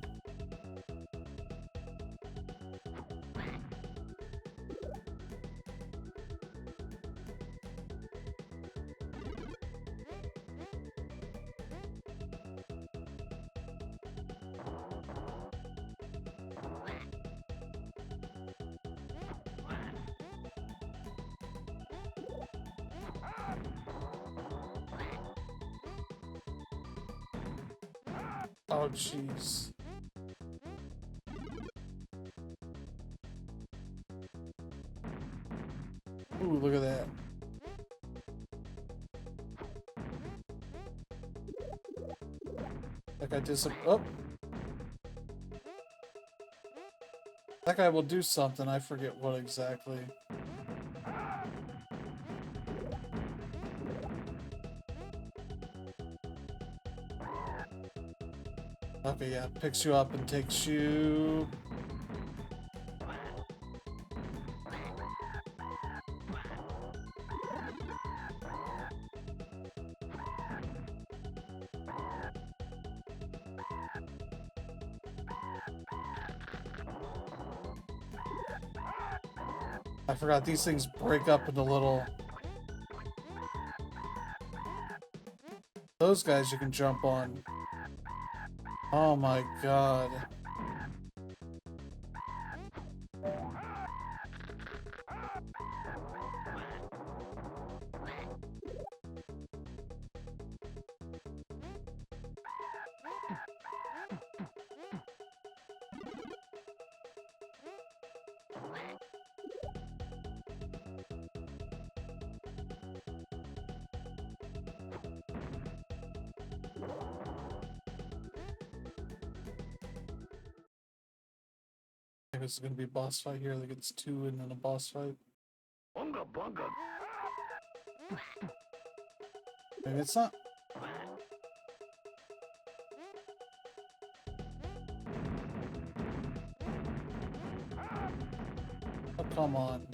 Oh, jeez. Ooh, look at that. That guy oh. That guy will do something. I forget what exactly. Okay, yeah. Picks you up and takes you... I forgot these things break up into little... Those guys you can jump on. Oh my god. This is gonna be a boss fight here. Like it's 2 and then a boss fight. Bunga bunga. Maybe it's not. Oh, come on.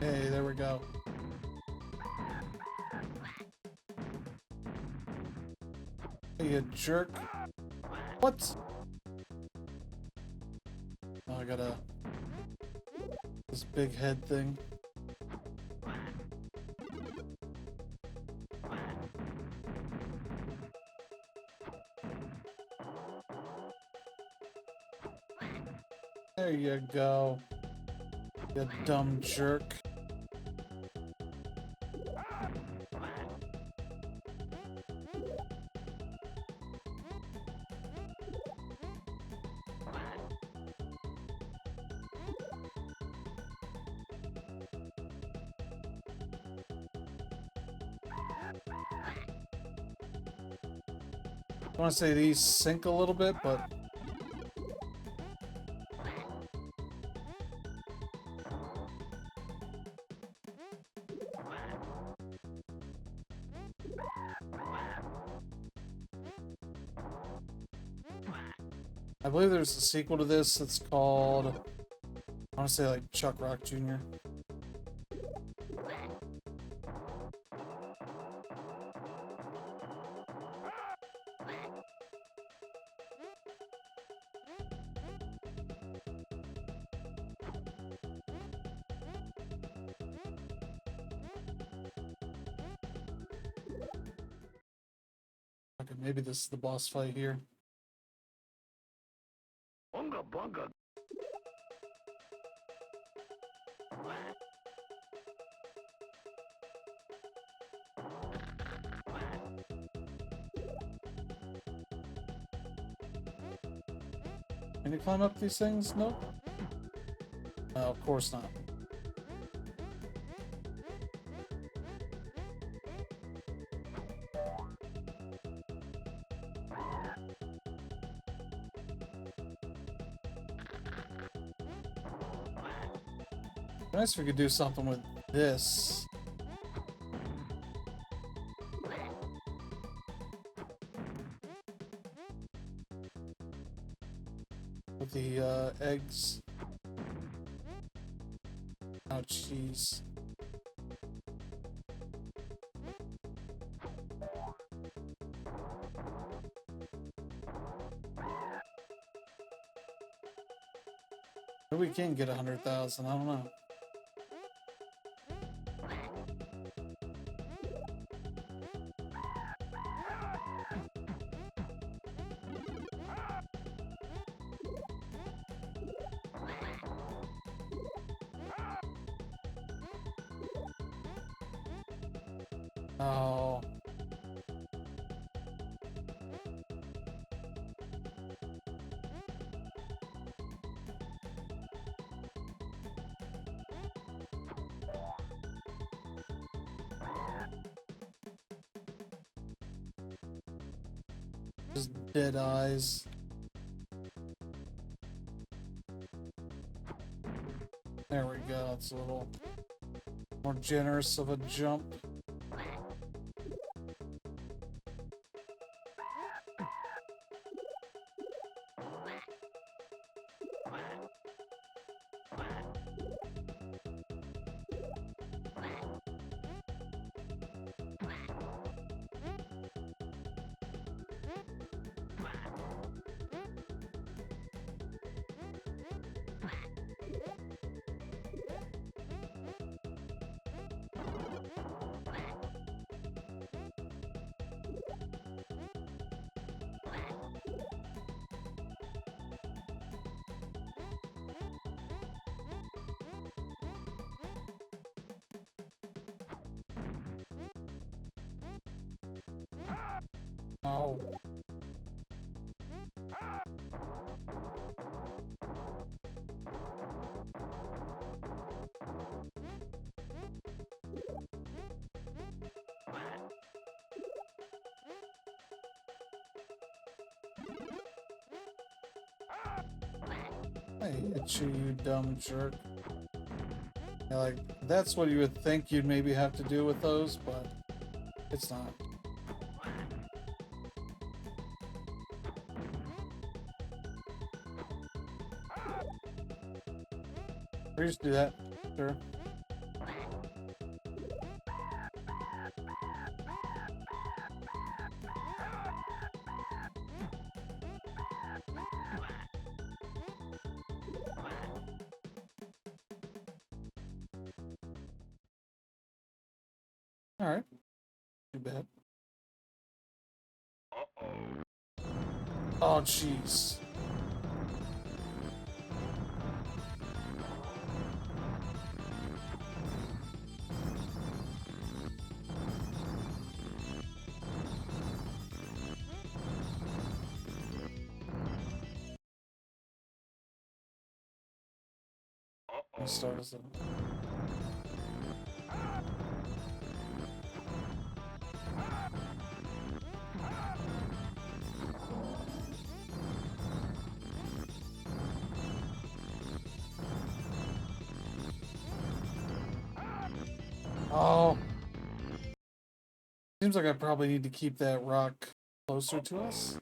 Hey, there we go. Hey, you jerk. What? Oh, I got this big head thing. There you go. You dumb jerk. I want to say these sink a little bit, but I believe there's a sequel to this that's called I want to say like Chuck Rock Jr. Okay, maybe this is the boss fight here. Bunga bunga. Can you climb up these things? Nope. Of course not. Nice if we could do something with this. With the eggs. Oh, jeez. Maybe we can get 100,000. I don't know. Oh. Just dead eyes. There we go. It's a little more generous of a jump. Oh. I hit you, you dumb jerk. Yeah, like, that's what you would think you'd maybe have to do with those, but it's not. Or just do that, sure. Alright. Too bad. Oh, jeez. Start us up. Oh. Seems like I probably need to keep that rock closer to us.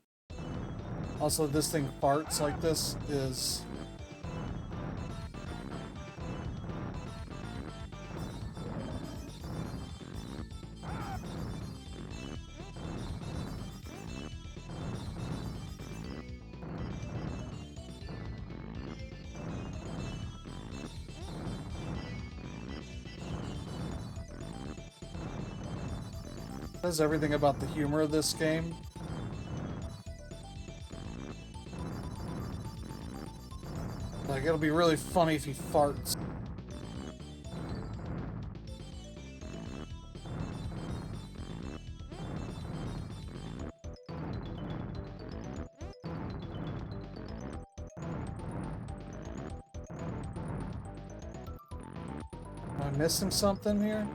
Also, this thing farts like this is Says everything about the humor of this game. Like, it'll be really funny if he farts. Am I missing something here?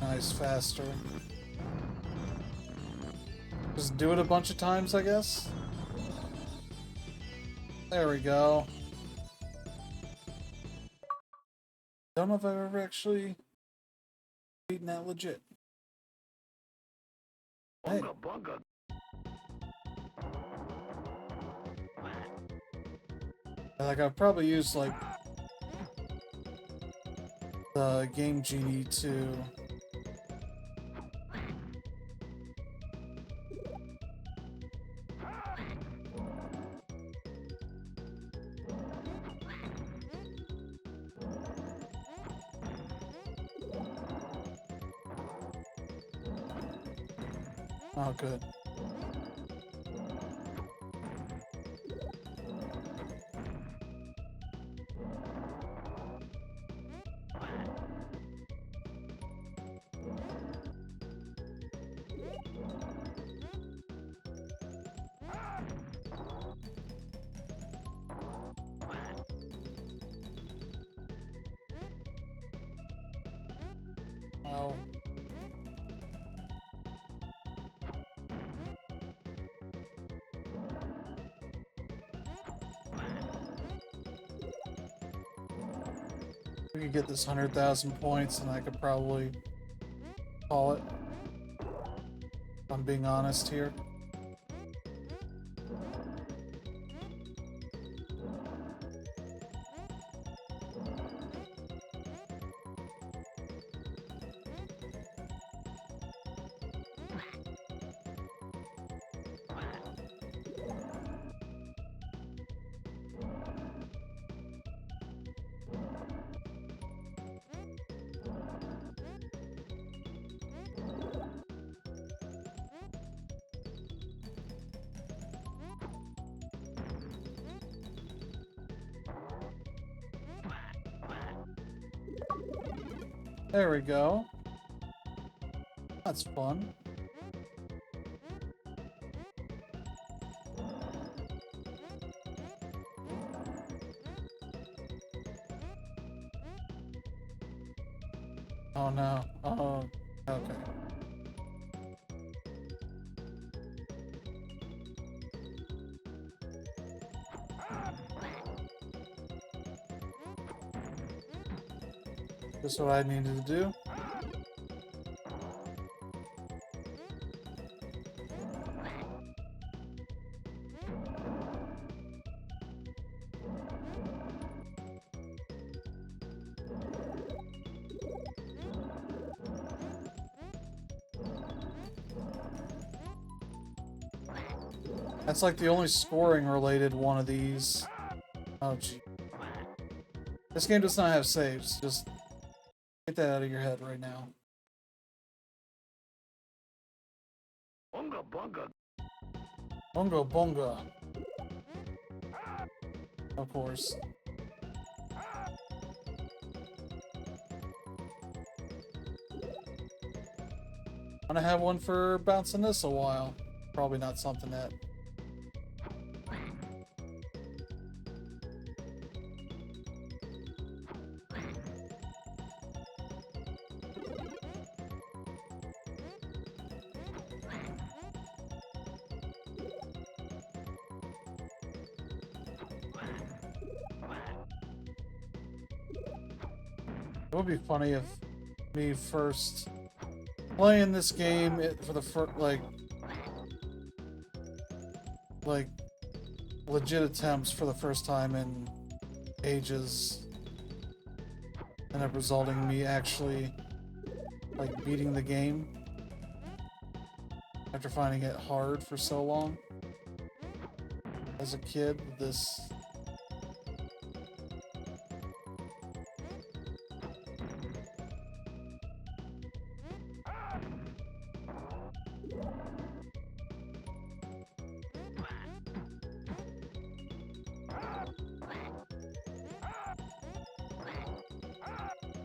Nice, faster. Just do it a bunch of times, I guess. There we go. Don't know if I've ever actually beaten that legit. Hey. Like, I've probably used, like, the Game Genie to... Oh, good. Oh. We could get this 100,000 points and I could probably call it. If I'm being honest here. There we go. That's fun. Oh no. Oh, okay. That's what I needed to do. That's like the only scoring related one of these. Oh gee. This game does not have saves. Just get that out of your head right now. Bunga bunga. Bunga bunga. Of course. I'm gonna have one for bouncing this a while. Probably not something that... It would be funny if me first playing this game for the first, like legit attempts for the first time in ages end up resulting in me actually like beating the game after finding it hard for so long. As a kid, this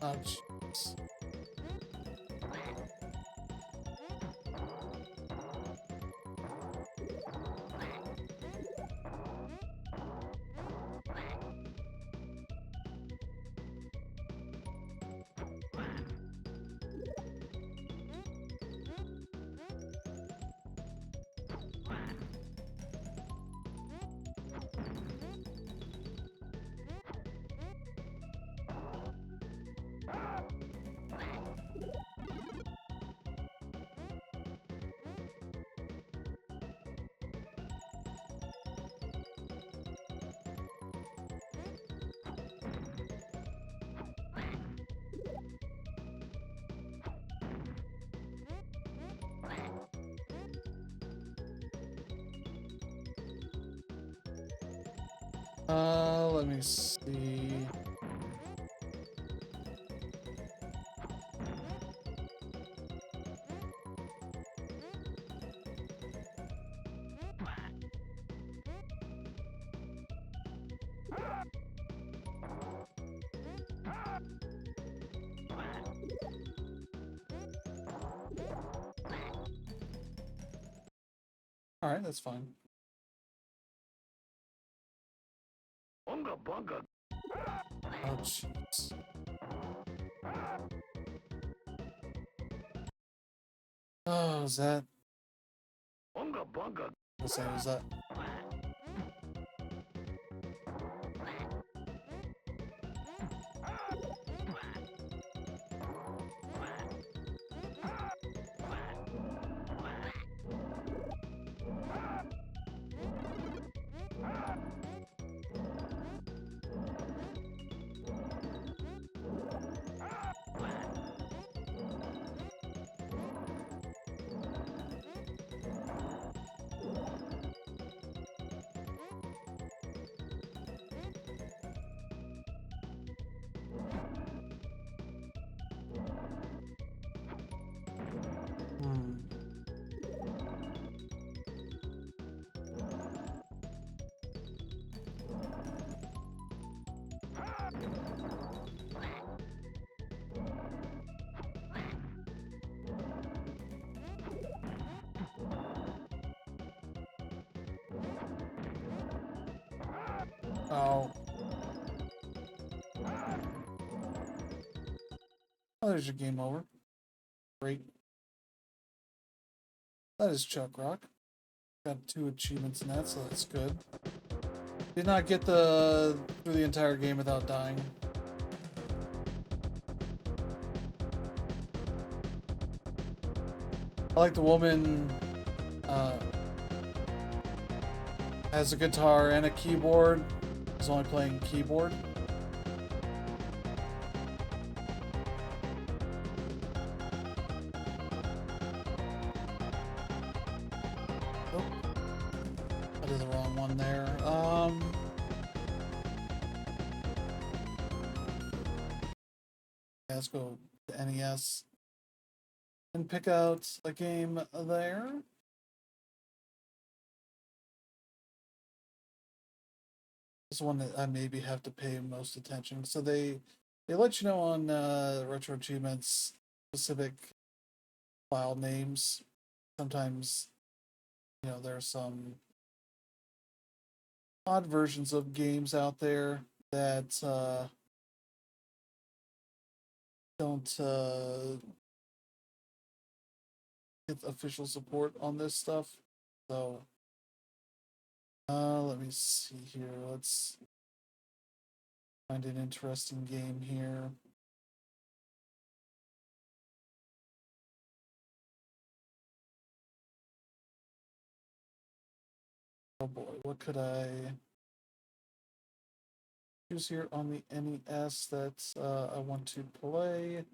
oh, jeez. Let me see. All right, that's fine. Bunga bunga. Oh, jeez. Oh, is that? Bunga bunga. Let's say, is that? Hmm. Oh. Oh, there's your game over. Great. That is Chuck Rock. Got 2 achievements in that, so that's good. Did not get through the entire game without dying. I like the woman has a guitar and a keyboard. Is only playing keyboard. Oh, I did the wrong one there. Yeah, let's go to NES and pick out a game there. This one that I maybe have to pay most attention. So they let you know on Retro Achievements specific file names. Sometimes, you know, there are some odd versions of games out there that don't get official support on this stuff. So let me see here. Let's find an interesting game here. Oh boy, what could I... issues here on the NES that I want to play.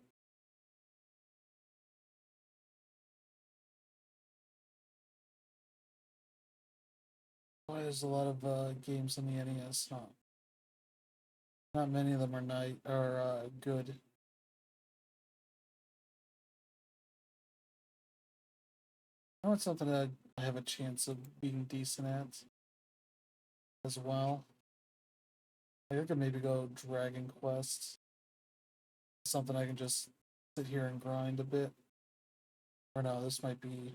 Boy, there's a lot of games on the NES, huh? Not many of them are good. I want something that I have a chance of being decent at as well. I could maybe go Dragon Quest. Something I can just sit here and grind a bit. Or no, this might be...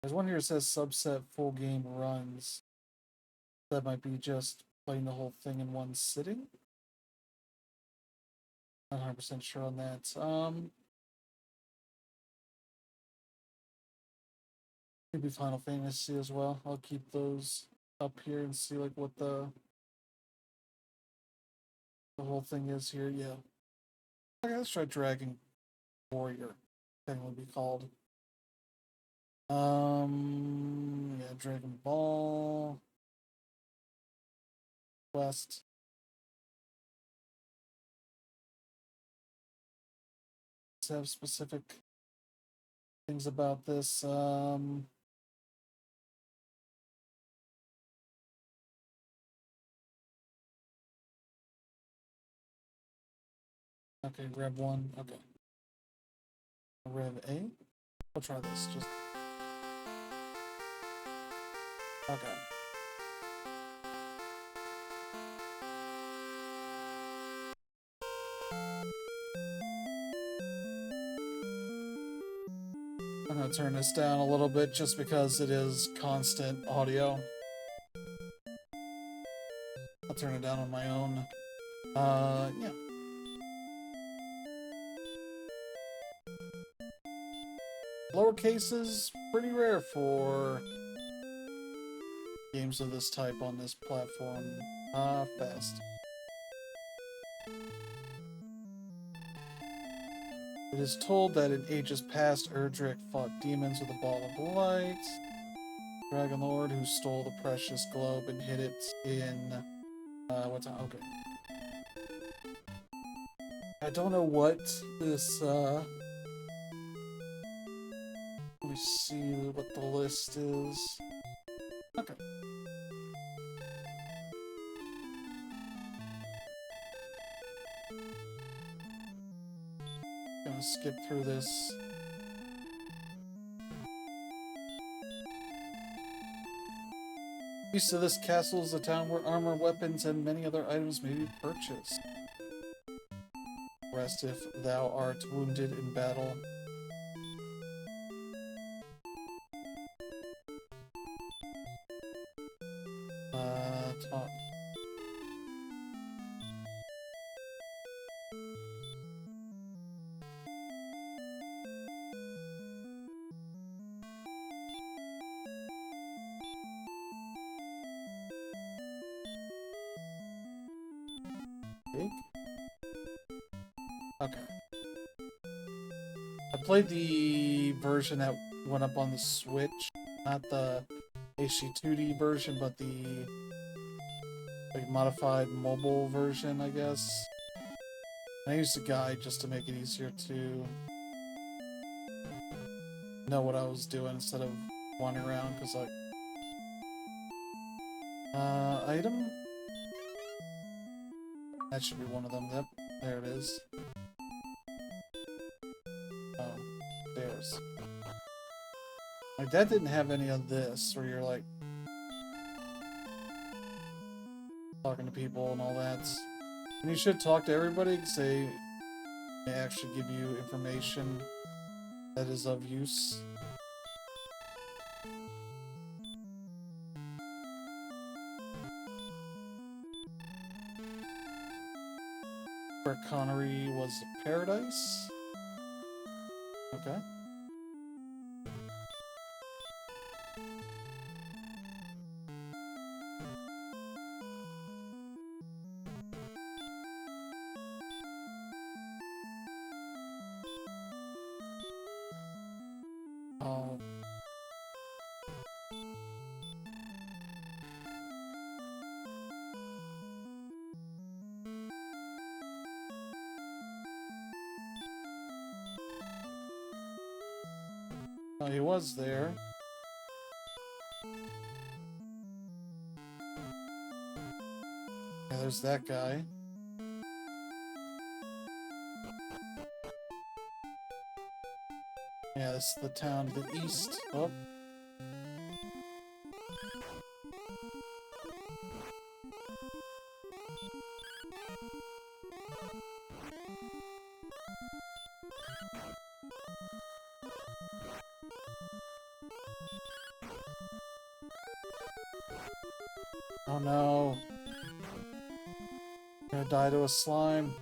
There's one here that says subset full game runs. That might be just playing the whole thing in one sitting. Not 100% sure on that. Maybe Final Fantasy as well. I'll keep those up here and see like what the whole thing is here. Yeah. Okay, let's try Dragon Warrior. Thing would be called. Yeah, Dragon Ball Quest. Let's have specific things about this. Okay, grab one. Okay. Rev A. I'll try this. Just okay. I'm gonna turn this down a little bit just because it is constant audio. I'll turn it down on my own. Yeah. Lowercase is pretty rare for games of this type on this platform. Fast. It is told that in ages past, Erdrick fought demons with a ball of light. Dragon Lord who stole the precious globe and hid it in... what time? Okay. I don't know what this, Let me see what the list is. Okay. Gonna skip through this. East of this castle is a town where armor, weapons, and many other items may be purchased. Rest if thou art wounded in battle. Talk. Okay. I played the version that went up on the Switch, not the HD2D version, but the like modified mobile version, I guess. I used a guide just to make it easier to know what I was doing instead of wandering around, because like item? That should be one of them. Yep, there it is. Oh, there's. Like, that didn't have any of this, where you're like talking to people and all that. And you should talk to everybody, because they actually give you information that is of use. Where Connery was paradise. Okay. Oh. Oh, he was there. Yeah, there's that guy. Yeah, this is the town to the east. Oh. Oh no. I'm gonna die to a slime.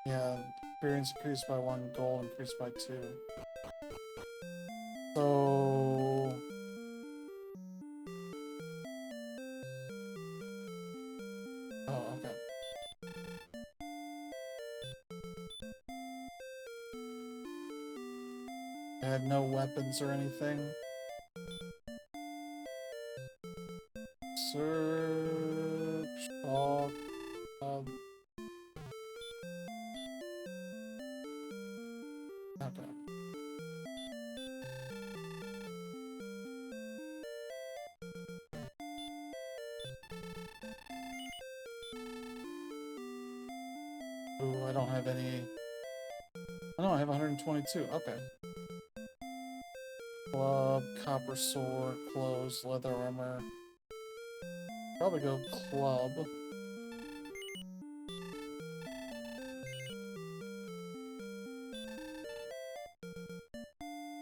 Yeah, experience increased by 1, gold increased by 2. So... Oh, okay. I had no weapons or anything. Search... Oh... Okay. Ooh, I don't have any... Oh, no, I have 122. Okay. Club, copper sword, clothes, leather armor. Probably go club.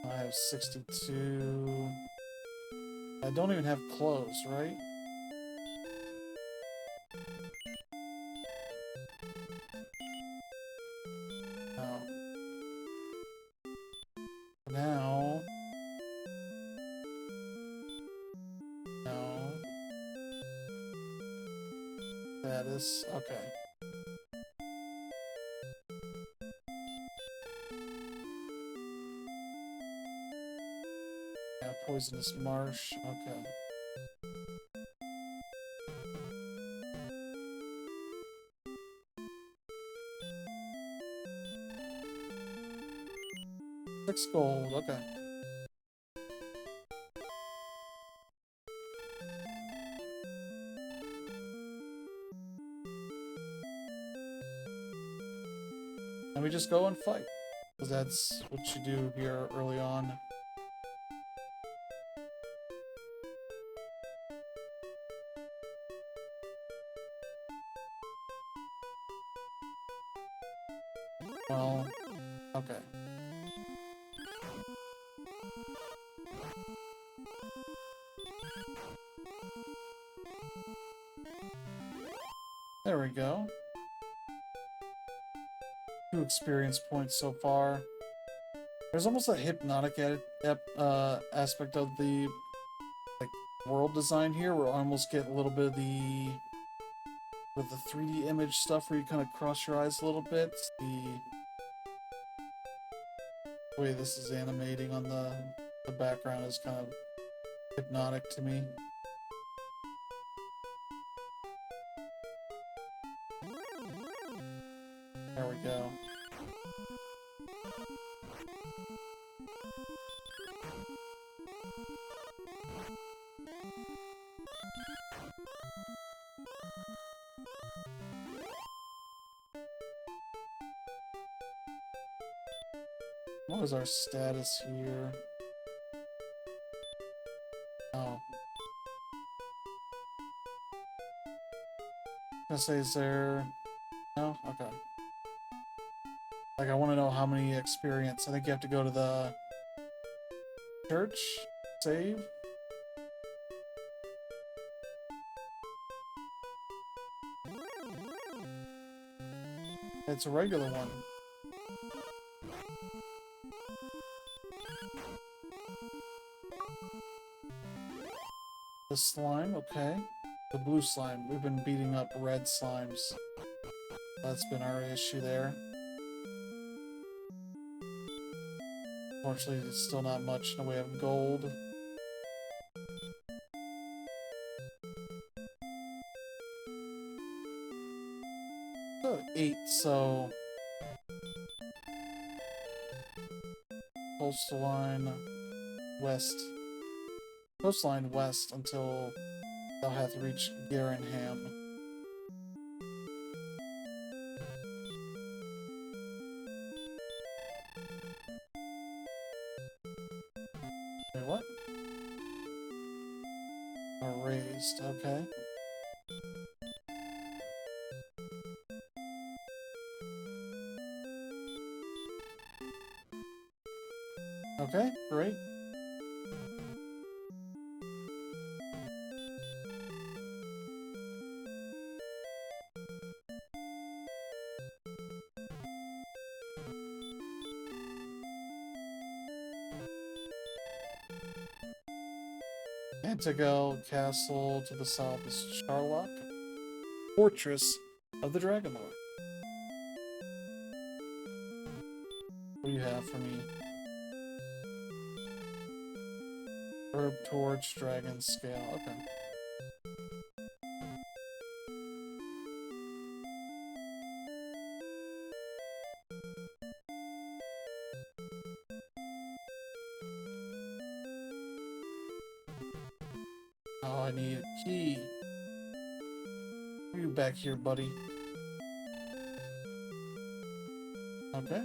I have 62. I don't even have clothes, right? No. Now... No. Status. Okay. Yeah, poisonous marsh. Okay. Six gold. Okay. And we just go and fight. Because that's what you do here early on. Well, okay. There we go. 2 experience points so far. There's almost a hypnotic aspect of the world design here, where I almost get a little bit of the with the 3D image stuff where you kind of cross your eyes a little bit. The way this is animating on the background is kind of hypnotic to me. There we go. What is our status here? Oh. I was gonna say, is there... No? Okay. Like, I want to know how many experience. I think you have to go to the church, save. It's a regular one. The slime, okay. The blue slime. We've been beating up red slimes. That's been our issue there. Unfortunately, it's still not much in the way of gold. Oh, 8, so... coastline west until thou hath reached Garenham. Wait, what? Raised, okay. Okay, great. Antigo Castle to the south is Charlock, Fortress of the Dragon Lord. What do you have for me? Herb Torch, Dragon Scale. Okay. Oh, I need a key. You back here, buddy. Okay.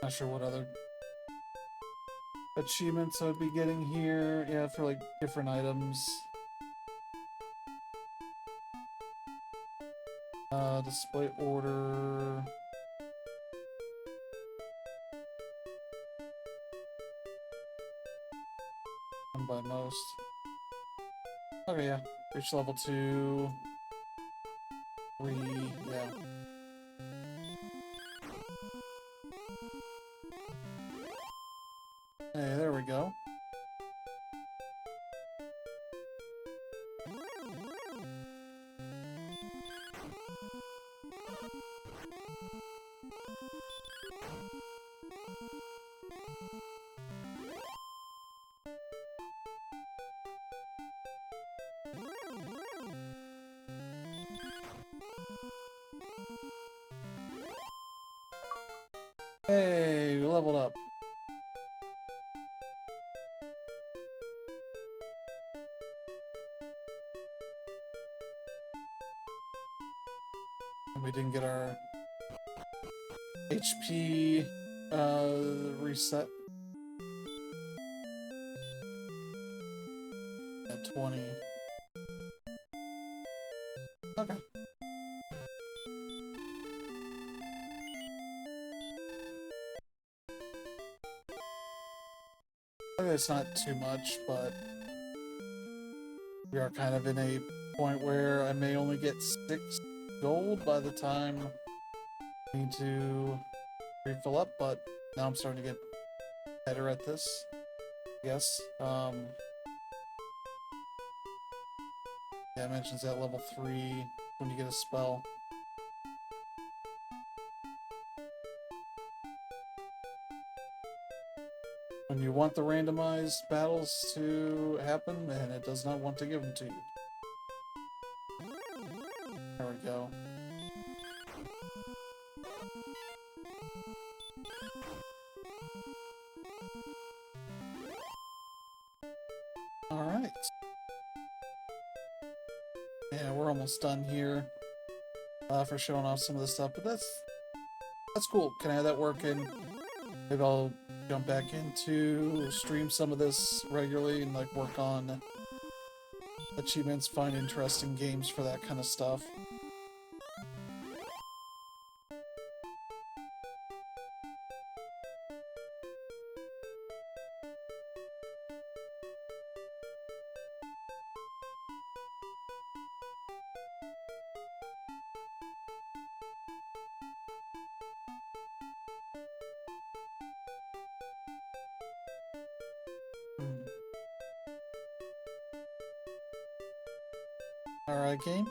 Not sure what other achievements I would be getting here. Yeah, for like different items. Display order. Done by most. Okay, yeah. Reach level 2. 3, yeah. Hey, there we go. Hey, we leveled up. And we didn't get our HP reset. At 20. Okay. Okay, it's not too much, but we are kind of in a point where I may only get 6 gold by the time I need to refill up, but now I'm starting to get better at this, I guess. Yeah, it mentions at level 3 when you get a spell. When you want the randomized battles to happen, and it does not want to give them to you. There we go. Alright. Yeah, we're almost done here for showing off some of this stuff, but that's cool. Can I have that working? Maybe I'll jump back into stream some of this regularly and like work on achievements, find interesting games for that kind of stuff. Alright, game.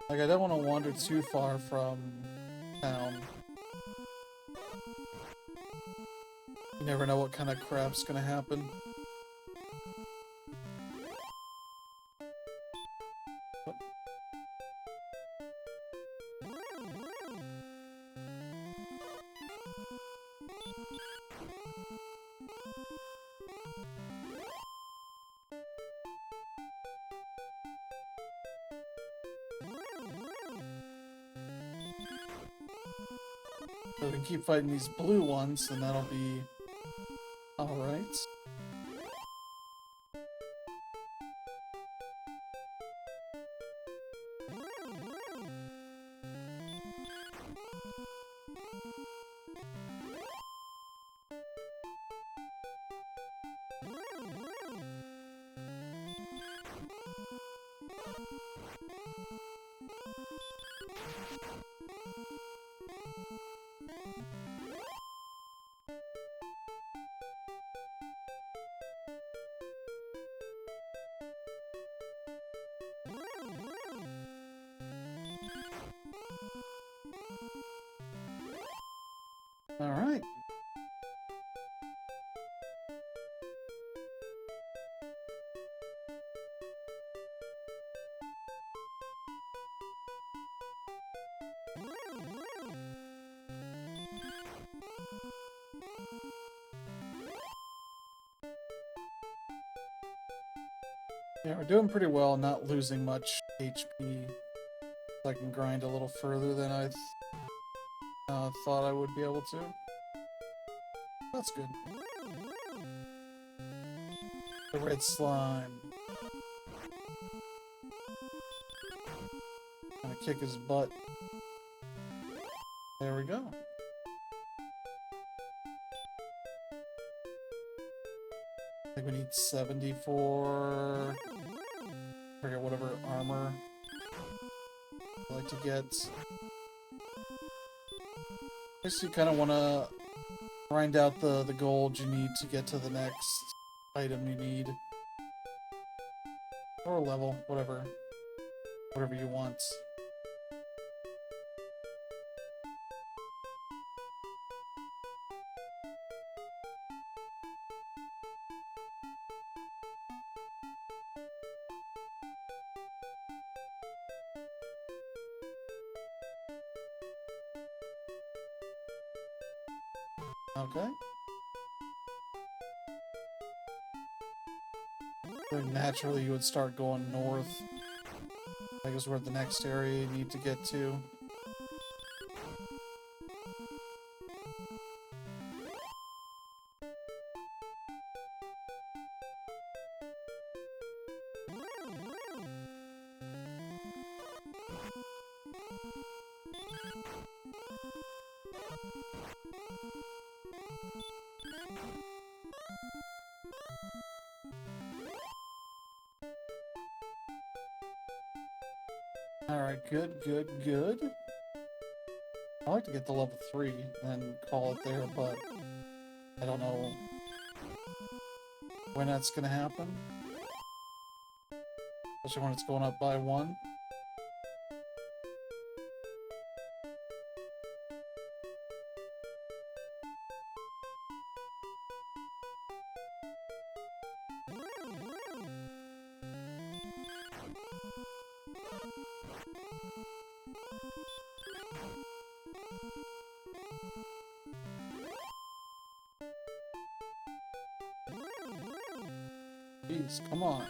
Like, I don't want to wander too far from town. You never know what kind of crap's gonna happen. So we can keep fighting these blue ones, and that'll be alright. Alright. Yeah, we're doing pretty well, not losing much HP. I can grind a little further than I thought I would be able to. That's good. The red slime. Gonna kick his butt. There we go. I think we need 74. I forget whatever armor I like to get. I guess you kind of want to grind out the gold you need to get to the next item you need. Or level, whatever. Whatever you want. Okay. Then naturally you would start going north. I guess we're at the next area you need to get to. Alright, good, good, good. I like to get to level 3 and call it there, but I don't know when that's gonna happen. Especially when it's going up by 1. Jeez, come on.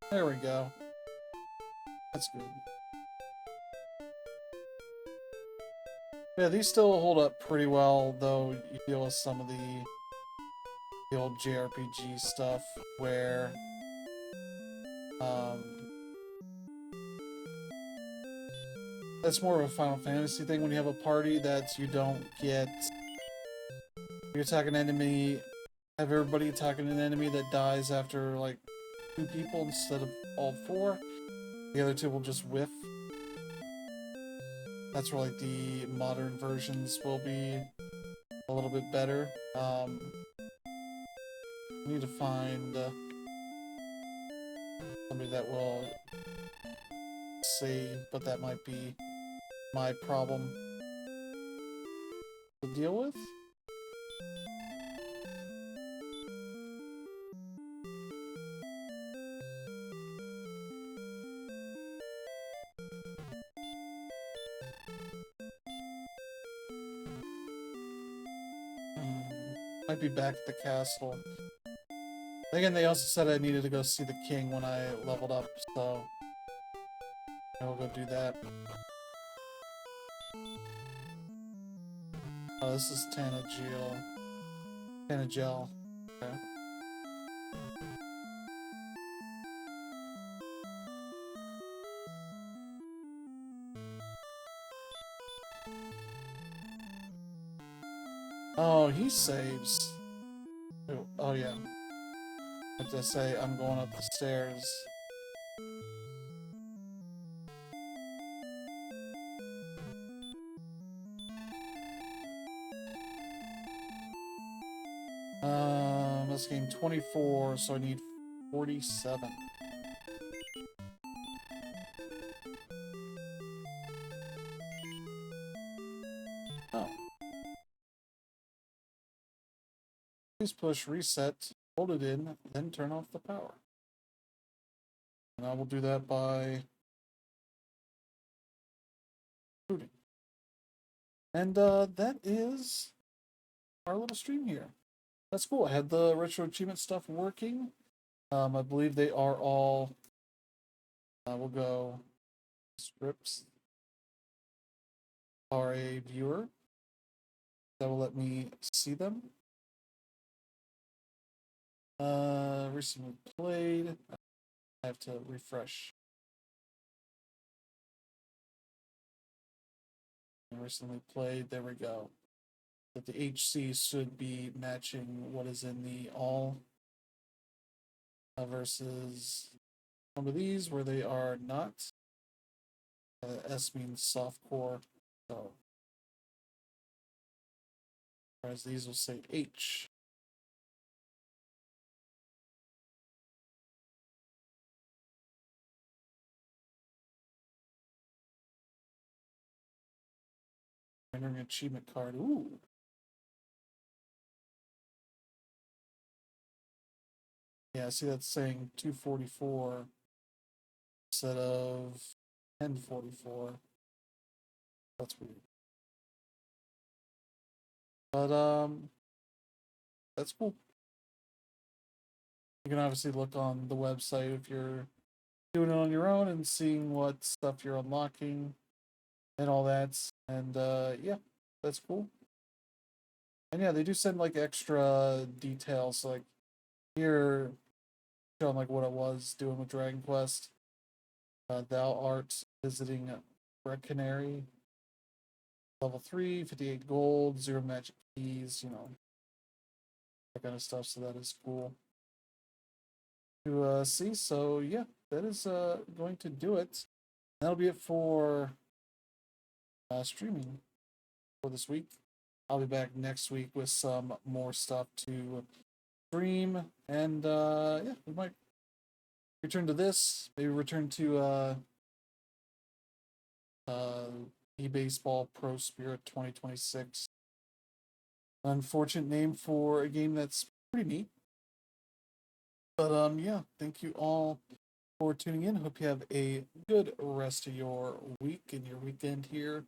There we go. That's good. Yeah, these still hold up pretty well, though you deal with some of the old JRPG stuff where that's more of a Final Fantasy thing when you have a party that you don't get. You attack an enemy, have everybody attacking an enemy that dies after like 2 people instead of all 4. The other 2 will just whiff. That's where like the modern versions will be a little bit better. Need to find somebody that will save, but that might be my problem to deal with. Might be back at the castle. Again, they also said I needed to go see the king when I leveled up, so I will go do that. Oh, this is Tanagel. Tanagel. Okay. Oh, he saves. Oh yeah. I have to say, I'm going up the stairs. Let's gain 24, so I need 47. Oh. Please push reset, hold it in, then turn off the power. And I will do that by shooting. And that is our little stream here. That's cool. I had the retro achievement stuff working. I believe they are all. We'll go scripts. Are a viewer that will let me see them. Recently played. I have to refresh. Recently played. There we go. That the HC should be matching what is in the all versus some of these where they are not. S means softcore, so whereas these will say H. Entering achievement card. Ooh. Yeah, see that's saying 244 instead of 1044. That's weird. But that's cool. You can obviously look on the website if you're doing it on your own and seeing what stuff you're unlocking and all that. And yeah, that's cool. And yeah, they do send like extra details, like here showing like what I was doing with Dragon Quest. Thou art visiting Red Canary. Level 3, 58 gold, 0 magic keys, you know, that kind of stuff. So that is cool to see. So yeah, that is going to do it. That'll be it for streaming for this week. I'll be back next week with some more stuff to stream, and yeah, we might return to this. Maybe return to eBaseball Pro Spirit 2026. Unfortunate name for a game that's pretty neat. But yeah, thank you all for tuning in. Hope you have a good rest of your week and your weekend here.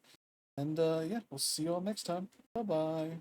And yeah, we'll see you all next time. Bye bye.